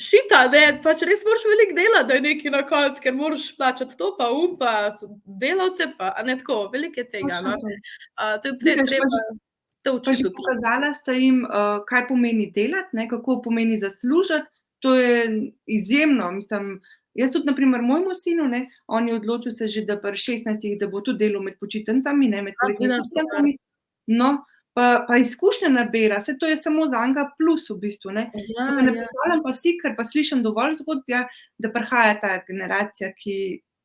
šita, ne, pač res moraš veliko delati, da je nekaj na koncu, ker moraš plačati to, pa pa delavce, pa, a ne, tako, veliko je tega, no. Treba to učiti. Pokazala sta jim, kaj pomeni delati, ne, kako pomeni zaslužiti, to je izjemno, mislim, jaz tudi, na primer, mojemu sinu, ne, on je odločil se že, da pri 16, da bo tudi delal med počitnicami, ne, med poletnimi počitnicami. No, pa izkušnje nabira, saj to je samo zanj plus v bistvu, ne. Ja, Tako da ne ja. predstavljam pa si, ker pa slišim dovolj zgodb, ja, da prihaja ta generacija, ki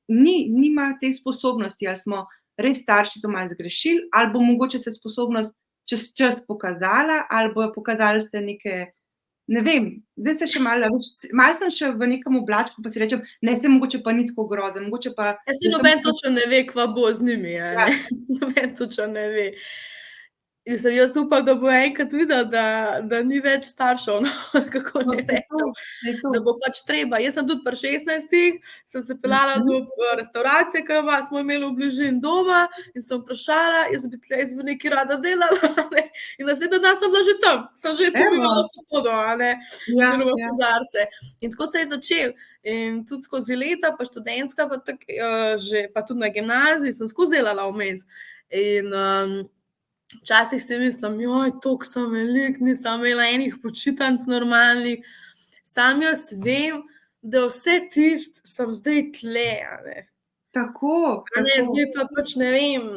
nima teh sposobnosti, ali smo res starši to malo zgrešili, ali bo mogoče se sposobnost čez čas pokazala, ali bojo pokazali se neke, ne vem, zdaj se še malo, a veš, malo sem še v nekem oblačku, pa si rečem: "Ne, saj mogoče pa ni tako grozno, mogoče pa Ja, saj je samo." noben točno ne ve, kva bo z njimi, a Ja, ne. Noben točno ne ve. Mislim, jaz upam, da bojo enkrat videli, da ni več staršev, no, kako no, naj saj to, rečem, saj to. da bo pač treba. Jaz sem tudi pri 16 sem se peljala Mhm. do, restavracije, ke smo imeli v bližini doma in sem vprašala, jaz bi nekaj rada delala, a ne, in naslednji dan sem bila že tam, sem že Evo, pomivala posodo, a ne, ja, oziroma ja, kozarce. In tako se je začelo. In tudi skozi leta, pa študentska, pa že pa tudi na gimnaziji sem skozi delala vmes. In, včasih si mislim: "Joj, toliko sem veliko, nisem imela enih počitnic normalnih." Samo jaz vem, da vse tisto sem zdaj tule, a ne. tako, A ne, tako. zdaj pa pač ne vem,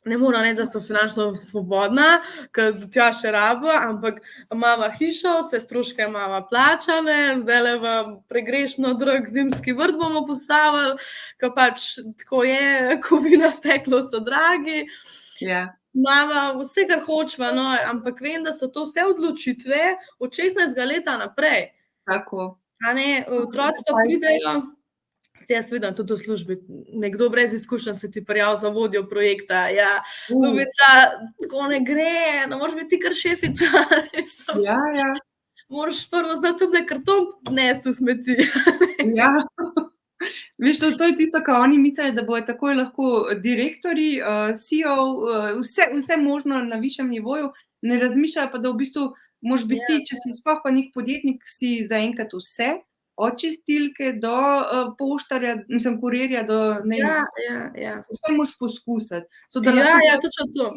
ne moram reči, da sem finančno svobodna, ker do tja še rabim, ampak imava hišo, vse stroške imava plačane, zdajle pregrešno drag zimski vrt bomo postavili, ke pač tako je, kovina, steklo so dragi. Ja, Imava vse, kar hočeva, no, ampak vem, da so to vse odločitve od 16. leta naprej. tako. A ne, To so otroci pa pa pridejo, saj jaz vidim tudi v službi, nekdo brez izkušenj se ti prijavi za vodjo projekta, ja, uh, Ljubica, tako ne gre, ne moreš biti ti kar šefica, mislim, ja, ja, moraš prvo znati tule karton nesti v smeti. ja. Veš, to je tisto, kar oni mislijo, da bojo takoj lahko direktorji, CEO, vse možno na višjem nivoju, ne razmišljajo pa, da v bistvu moraš biti ti, Ja, če si sploh pa neki podjetnik, si zaenkrat vse, od čistilke do, poštarja, mislim, kurirja do, ne vem, ja, ja, ja. vse moraš poskusiti. So da Ja, lahko ja, delaš točno to.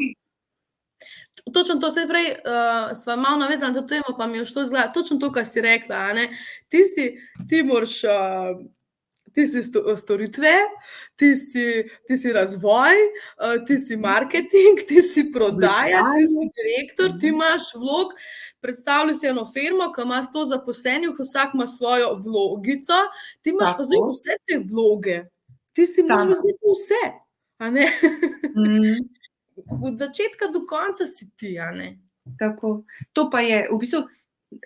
Točno to, saj prej, sva malo navezana na to temo, pa mi je všlo izgleda, točno to, kar si rekla, a ne. Ti si, ti moraš, ti si storitve, ti si razvoj, ti si marketing, ti si prodaja, ti oblikovanje. si direktor, ti imaš vlog. Predstavljaj si eno firmo, ke ima 100 zaposlenih, vsak ima svojo vlogico, ti imaš pa zdaj Tako, vse te vloge. Ti si moraš sama. biti zdaj to vse, a ne. Mhm. Od začetka do konca si ti, a ne. Tako. To pa je v bistvu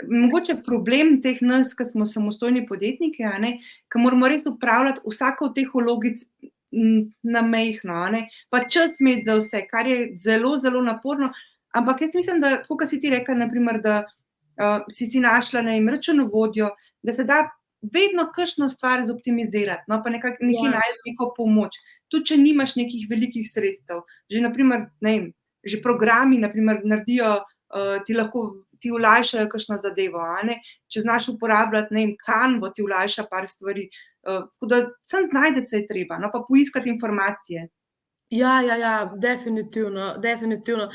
mogoče problem teh nas, ki smo samostojni podjetniki, a ne, ke moramo res upravljati vsako od teh vlogic, na majhno, a ne, pa čas imeti za vse, kar je zelo, zelo naporno. Ampak jaz mislim, da tako, kot si ti rekla, na primer, da, si našla, ne vem, računovodjo, da se da vedno kakšno stvar zoptimizirati, no, pa nekako nekje Ja. najti neko pomoč. Tudi če nimaš nekih velikih sredstev. Že na primer, ne vem, že programi na primer naredijo, ti olajšajo kakšno zadevo, a ne. Če znaš uporabljati, ne vem, Canvo ti olajša par stvari, tako da samo najti se je treba, no, pa poiskati informacije. Ja, ja, ja, definitivno, definitivno.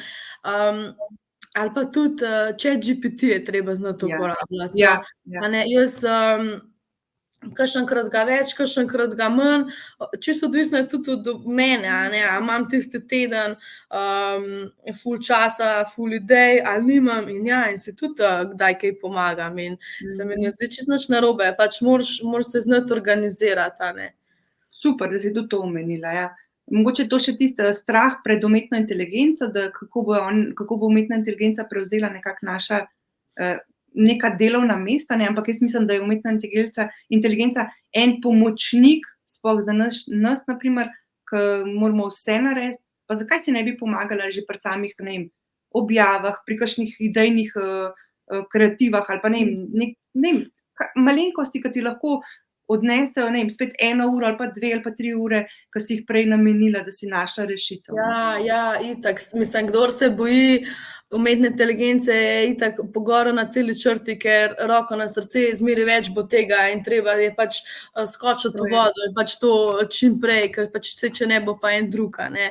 Ali pa tudi, ChatGPT je treba znati Ja, uporabljati, no. ja, ja. A ne, jaz, kakšenkrat ga več, kakšenkrat ga manj, čisto odvisno je tudi od mene, a ne, a imam tisti teden, ful časa, ful idej ali nimam in ja, in si tudi, kdaj kaj pomagam in se mi ne zdi čisto nič narobe, pač moraš se znati organizirati, a ne. Super, da si tudi to omenila, ja. Mogoče je to še tisti, strah pred umetno inteligenco, da kako bo umetna inteligenca prevzela nekako naša, neka delovna mesta, ne, ampak jaz mislim, da je umetna inteligenca en pomočnik, sploh za nas na primer, ke moramo vse narediti, pa zakaj si ne bi pomagala že pri samih, ne vem, objavah, pri kakšnih idejnih, kreativah ali pa ne vem, ne vem, malenkosti, ke ti lahko odnesejo, ne vem, spet 1 uro ali pa 2 ali pa 3 ure, ke si jih prej namenila, da si našla rešitev, no. Ja, ja, itak, mislim, kdor se boji umetne inteligence, je itak pogorel na celi črti, ker roko na srce, zmeraj več bo tega in treba je pač, skočiti To v je. vodo in pač to čim prej, ker pač saj če ne bo pa en drug, a ne.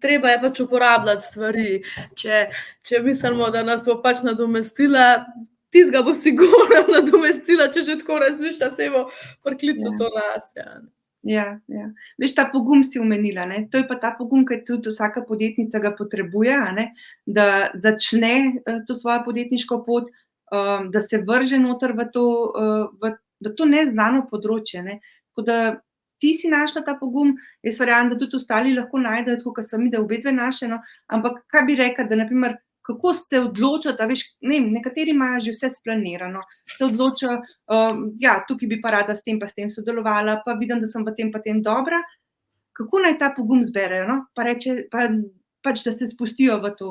Treba je pač uporabljati stvari. Če mislimo, da nas bo pač nadomestila, tistega bo sigurno nadomestila, če že tako razmišlja, saj bo priklical Ja. to nas, ja. Ja, ja. Veš, ta pogum si omenila, ne. To je pa ta pogum, ki tudi vsaka podjetnica ga potrebuje, a ne, da začne, to svojo podjetniško pot, da se vrže noter v to, v to neznano področje, ne. Tako da ti si našla ta pogum, jaz verjamem, da tudi ostali lahko najdejo, tako kot sem midva obedve našli, no, ampak kaj bi rekla, da na primer, kako se odločati, a veš, ne vem, nekateri imajo že vse splanirano, se odločijo, ja, tukaj bi pa rada s tem pa s tem sodelovala, pa vidim, da sem v tem pa tem dobra. Kako naj ta pogum zberejo, no? Pa pač, da se spustijo v to.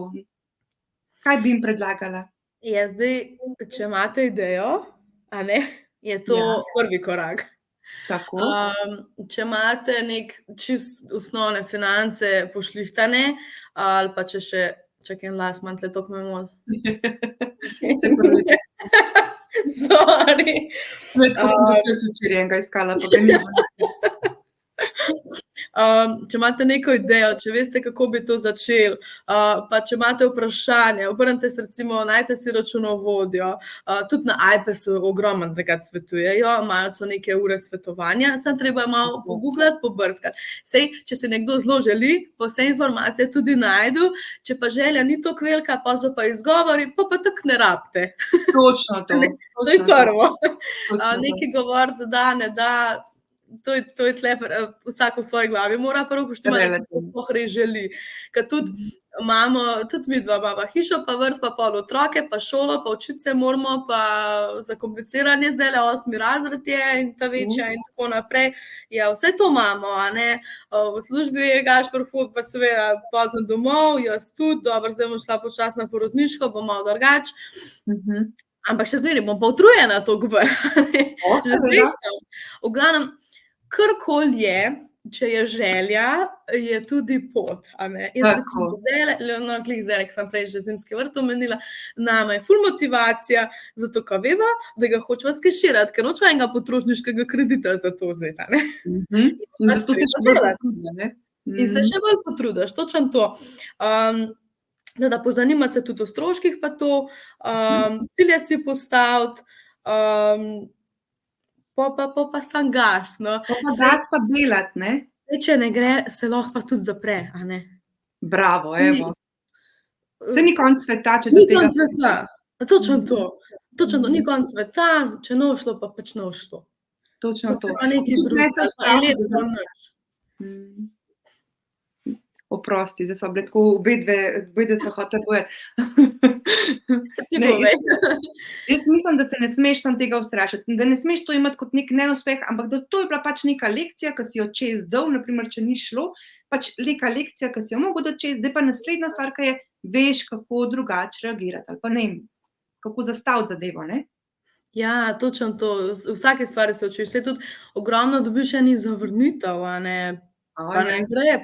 Kaj bi jim predlagala? Ja, zdaj, če imate idejo, a ne, je to Ja. prvi korak. Tako. Če imate čist osnovne finance pošlihtane, ali pa če še, čakaj, en las imam tle, toliko me moli. Se pravi, Sorry. tako sem tudi jaz včeraj enega iskala, pa ga nimam. Če imate neko idejo, če veste, kako bi to začeli, pa če imate vprašanje, obrnite se recimo, najte si računovodjo, tudi na iPasu ogromno takrat svetujejo, imajo so neke ure svetovanja, samo treba je malo pogooglati, pobrskati. Sej, če se nekdo zelo želi, pa vse informacije tudi najdu, če pa želja ni toliko velika, pa so pa izgovori, pa tako ne rabite. Točno to. To je prvo. Točno to. Nekaj govoriti za da, ne da, to je tle, vsak v svoji glavi mora prvo upoštevati, da se to sploh res želi. Ker tudi imamo, tudi midva imava hišo, pa vrt, pa pol otroke, pa šolo, pa učiti se moramo, pa zakompliciranje zdajle 8. razred je in ta večja in tako naprej. Ja, vse to imamo, a ne. V službi je Gašper hod, pa seveda pozno domov, jaz tudi, dobro, zdaj bom šla počasno na porodniško, bom malo drugače. Ampak še zmeraj bom pa utrujena toliko bolj. Že zdaj sem. V glavnem, karkoli je, če je želja, je tudi pot, a ne. Jaz recimo zdajle, ki sem prej že zimski vrt omenila, nama je ful motivacija, zato ka veva, da ga hočeva skeširati, ker nočeva enega potrošniškega kredita za to vzeti, a ne. In zato se še bolj potrudiš, ne. In se še bolj potrudiš, točno to. Da pozanimati se tudi o stroških pa to, cilje si postaviti, pa sam gas, no. Pa gas pa delati, ne. Če ne gre, se lahko pa tudi zapre, a ne. Bravo, evo. Saj ni konec sveta, če do Ni tega. konec sveta, točno to. Točno to, ni konec sveta, če ne bo šlo, pa pač ne bo šlo. Točno to. Pa nekaj drugega, pa elektro nič. Oprosti, zdaj so bile tako obedve so hotele povedati. Ti povej. Jaz mislim, da se ne smeš samo tega ustrašiti, da ne smeš to imeti kot neki neuspeh, ampak da to je bila pač neka lekcija, ki si jo čez dal, na primer, če ni šlo, pač neka lekcija, ki si jo mogel dati čez, zdaj pa naslednja stvar, ki je, veš, kako drugače reagirati, ali pa ne vem, kako zastaviti zadevo, ne. Ja, točno to, vsake stvari se učiš, saj tudi ogromno dobiš enih zavrnitev, a ne. Pa ne gre,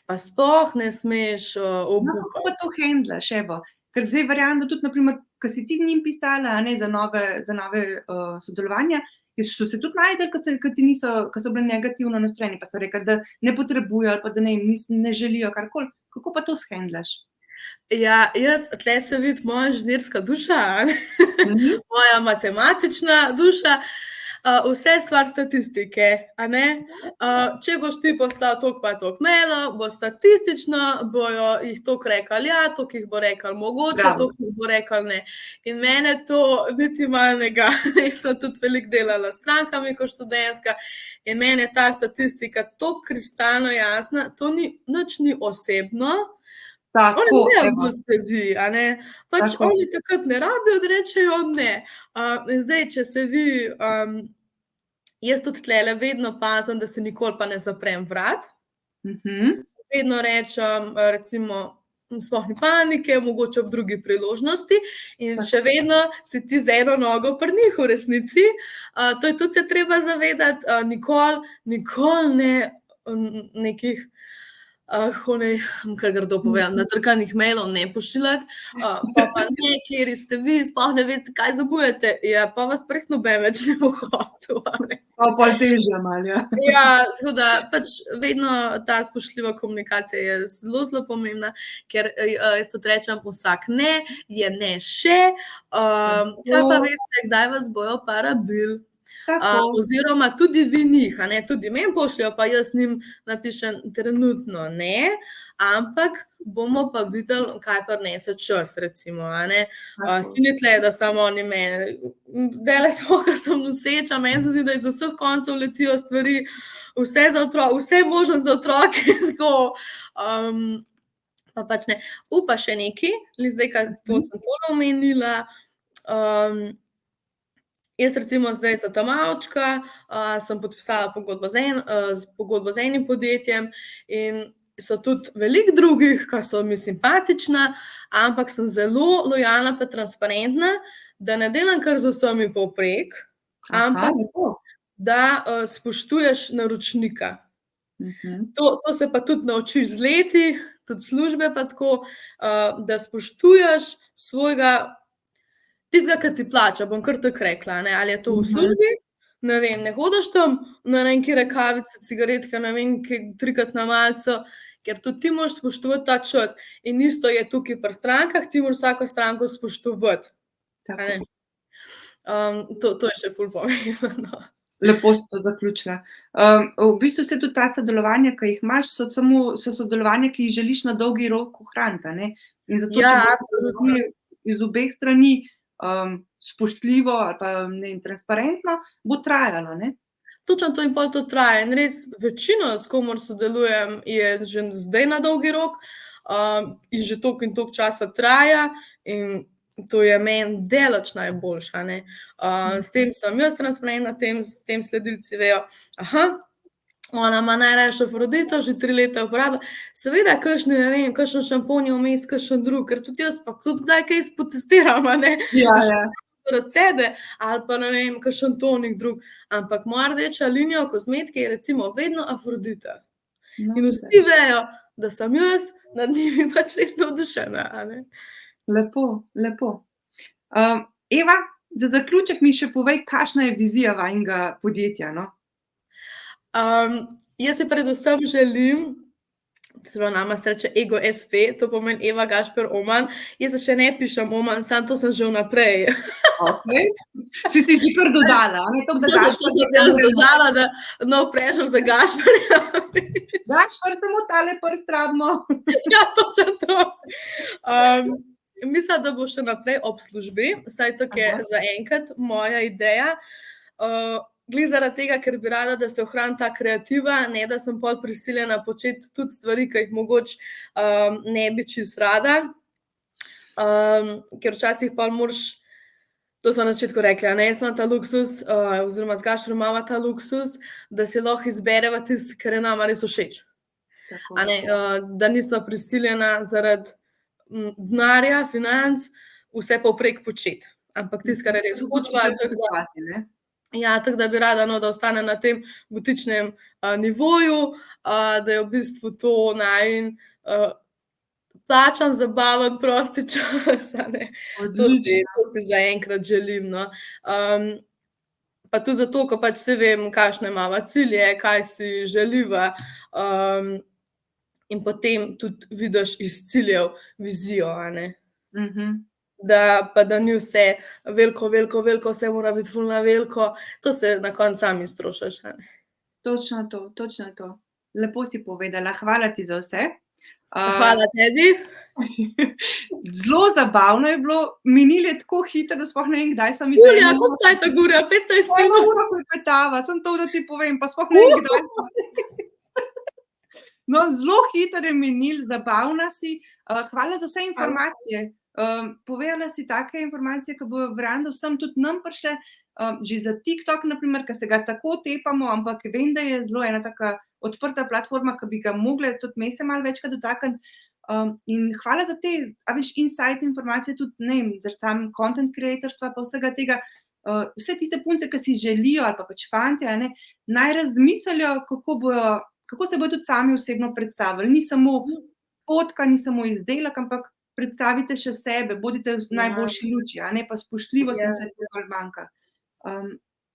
pa sploh ne smeš obupati. Kako pa to hendlaš, evo? Ker zdaj verjamem, da tudi, na primer, ko si ti njim pisala, a ne, za nove sodelovanja, so se tudi našli, ko so bili negativno nastrojeni, pa so rekli, da ne potrebujejo ali pa da ne želijo karkoli. Kako pa to shendlaš? Ja, jaz, tle se vidi moja inženirska duša, moja matematična duša, vse stvar statistike, a ne. Če boš ti poslal toliko pa toliko mailov, bo statistično, bojo jih toliko rekli ja, toliko jih bo rekli mogoče, toliko jih bo rekli ne. In mene to niti malo ne gane, jaz sem tudi veliko delala s strankami kot študentka in meni je ta statistika toliko kristalno jasna, to nič ni osebno. Oni ne bodo sledi, a ne. Pač oni takrat ne rabijo, da rečejo ne. In zdaj, če se vi, jaz tudi tlele vedno pazim, da se nikoli pa ne zaprem vrat. Vedno rečem, recimo, sploh ni panike, mogoče ob drugi priložnosti in še vedno si ti z eno nogo pri njih v resnici. To je tudi se treba zavedati, nikoli ne nekih kar grdo povedam, natrkanih mailov ne pošiljati, pa ne, kjeri ste vi, sploh ne veste, kaj zabujete, ja, pa vas res noben več ne bo hotel, a ne. Pa pol težje malo, ja. Ja, tako da pač vedno ta spoštljiva komunikacija je zelo, zelo pomembna, ker jaz tudi rečem, vsak ne je ne še, kaj pa veste, kdaj vas bojo pa rabili. Tako. Oziroma tudi vi njih, a ne, tudi meni pošljajo, pa jaz njim napišem trenutno ne, ampak bomo pa videli, kaj prinese čas, recimo, a ne. Tako. Si ni tle, da samo oni mene, dele smo, ko sem noseča, meni se zdi, da iz vseh koncev letijo stvari, vse za vse možno za otroke, tako, pa pač ne. Pa še nekaj, zdaj, kaj to sem tole omenila, jaz recimo zdaj za ta malčka sem podpisala pogodbo z enim podjetjem in so tudi veliko drugih, ki so mi simpatična, ampak sem zelo lojalna pa transparentna, da ne delam kar z vsemi povprek, ampak da spoštuješ naročnika. To se pa tudi naučiš z leti, tudi službe pa tako, da spoštuješ svojega, tistega, ki ti plača, bom kar tako rekla, ne, ali je to v službi, ne vem, ne hodiš tam na nekaj kavice, cigaretke, ne vem, trikrat na malico, ker tudi ti moraš spoštovati ta čas. In isto je tukaj pri strankah, ti moraš vsako stranko spoštovati. To je še ful pomembno. Lepo si to zaključila. V bistvu se tudi ta sodelovanja, ki jih imaš, so sodelovanja, ki jih želiš na dolgi rok ohraniti, ne? In zato, če bo iz obeh strani spoštljivo ali pa transparentno, bo trajalo, ne? Točno to in pol to traja. In res večino, s komer sodelujem, je že zdaj na dolgi rok in že toliko in toliko časa traja in to je meni delač najboljša, ne. S tem sem jaz transparentna, s tem sledilci vejo, ona ima najrajšo Afrodito, že 3 leta uporablja. Seveda, kakšni, ne vem, kakšen šampon je vmes, kakšen drug, ker tudi jaz pa tudi kdaj kaj spotestiram, a ne. Zaradi sebe, ali pa ne vem, kakšen tonik drug, ampak moja rdeča linija v kozmetiki je recimo vedno Afrodita. In vsi vejo, da sem jaz nad njimi pač res navdušena, a ne. Lepo, lepo. Eva, za zaključek mi še povej, kakšna je vizija vajinega podjetja, no? Jaz si predvsem želim, celo nama se reče Ego SP, to pomeni Eva Gašper Oman. Jaz se še ne pišem Oman, samo to sem že vnaprej. Okej. Si ti kar dodala, a ne? To sem jaz dodala, da no pressure za Gašperja. Gašper, samo tale prst rabimo. Ja, točno to. Mislim, da bo še naprej ob službi, saj tako je zaenkrat moja ideja. Glih zaradi tega, ker bi rada, da se ohrani ta kreativa, ne da sem pol prisiljena početi tudi stvari, ki jih mogoče ne bi čisto rada. Ker včasih pol moraš, to smo na začetku rekli, ne, jaz imam ta luksus, oziroma z Gašperom imamo ta luksus, da si lahko izbereva tisto, kar je nama res všeč. Da nisva prisiljena zaradi denarja, financ, vse povprek početi. Ampak tisto, kar je res hočeva, tako da bi rada, da ostane na tem butičnem nivoju, da je v bistvu to najin plačan, zabaven, prosti čas, a ne. To si zaenkrat želim, no. Pa tudi zato, ko pač se vem, kakšne imava cilje, kaj si želiva, in potem tudi vidiš iz ciljev vizijo, a ne. Da ni vse veliko, vse mora biti ful na veliko, to se na koncu sami strošiš, a ne. Točno to. Lepo si povedala, hvala ti za vse. Hvala tebi. Zelo zabavno je bilo, minilo je tako hitro, da sploh ne vem, kdaj sem Julija, koliko cajta gure, 15 minut? Ura klepetava, sem to, da ti povem, pa sploh ne vem, kdaj sem. No, zelo hitro je minilo, zabavna si. Hvala za vse informacije. Povedala si take informacije, ki bojo verjetno vsem tudi nam prišle, že za TikTok, naprimer, ki se ga tako tepamo, ampak vem, da je zelo ena taka odprta platforma, ki bi ga mogle tudi me se malo večkrat dotakniti. In hvala za te, insight informacije tudi, ne vem, za sam content creatorstva pa vsega tega, vse tiste punce, ki si želijo, ali pa pač fantje, a ne, naj razmislijo, kako se bodo tudi sami osebno predstavili. Ni samo fotka, ni samo izdelek, ampak predstavite še sebe, bodite v najboljši luči, a ne pa spoštljivo se vse to, kar manjka.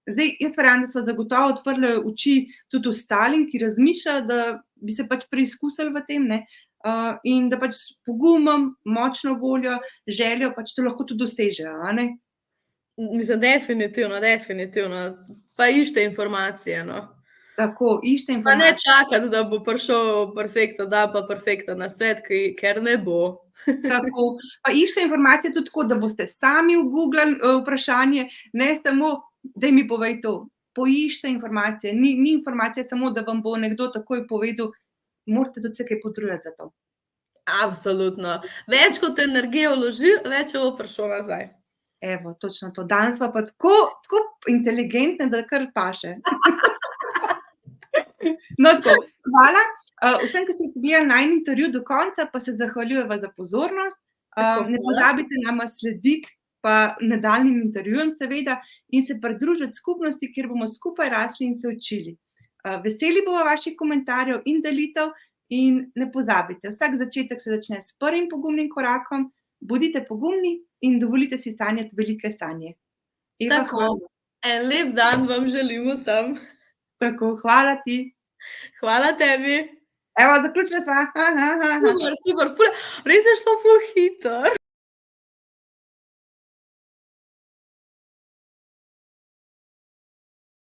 Zdaj, jaz verjamem, da sva zagotovo odprli oči tudi ostalim, ki razmišljajo, da bi se pač preizkusili v tem, ne, in da pač s pogumom, močno voljo, željo pač to lahko tudi dosežejo, a ne. Mislim, definitivno. pa iščite informacije, no. Tako, iščite Pa ne informacije. čakati, da bo prišel perfekten dan pa perfekten nasvet, ker ne bo. Tako, pa iščite informacije tudi tako, da boste sami vguglali, vprašanje, ne samo, daj mi povej to. Poiščite informacije, ni informacija samo, da vam bo nekdo takoj povedal, morate tudi se kaj potruditi za to. Absolutno. Več kot energije vloži, več jo bo prišlo nazaj. Evo, točno to. Danes sva pa tako inteligentne, da kar paše. No, tako, hvala, vsem, ki ste pogledali najin intervju do konca, pa se zahvaljujeva za pozornost. Tako, Ne hvala. pozabite nama slediti pa nadaljnjim intervjujem seveda in se pridružiti skupnosti, kjer bomo skupaj rasli in se učili. Veseli bomo vaših komentarjev in delitev in ne pozabite, vsak začetek se začne s prvim pogumnim korakom, bodite pogumni in dovolite si sanjati velike sanje. Eva, Tako. hvala. En lep dan vam želim vsem. Tako, hvala ti. Hvala tebi. Evo, zaključila sva. Super, super, res je šlo ful hitro.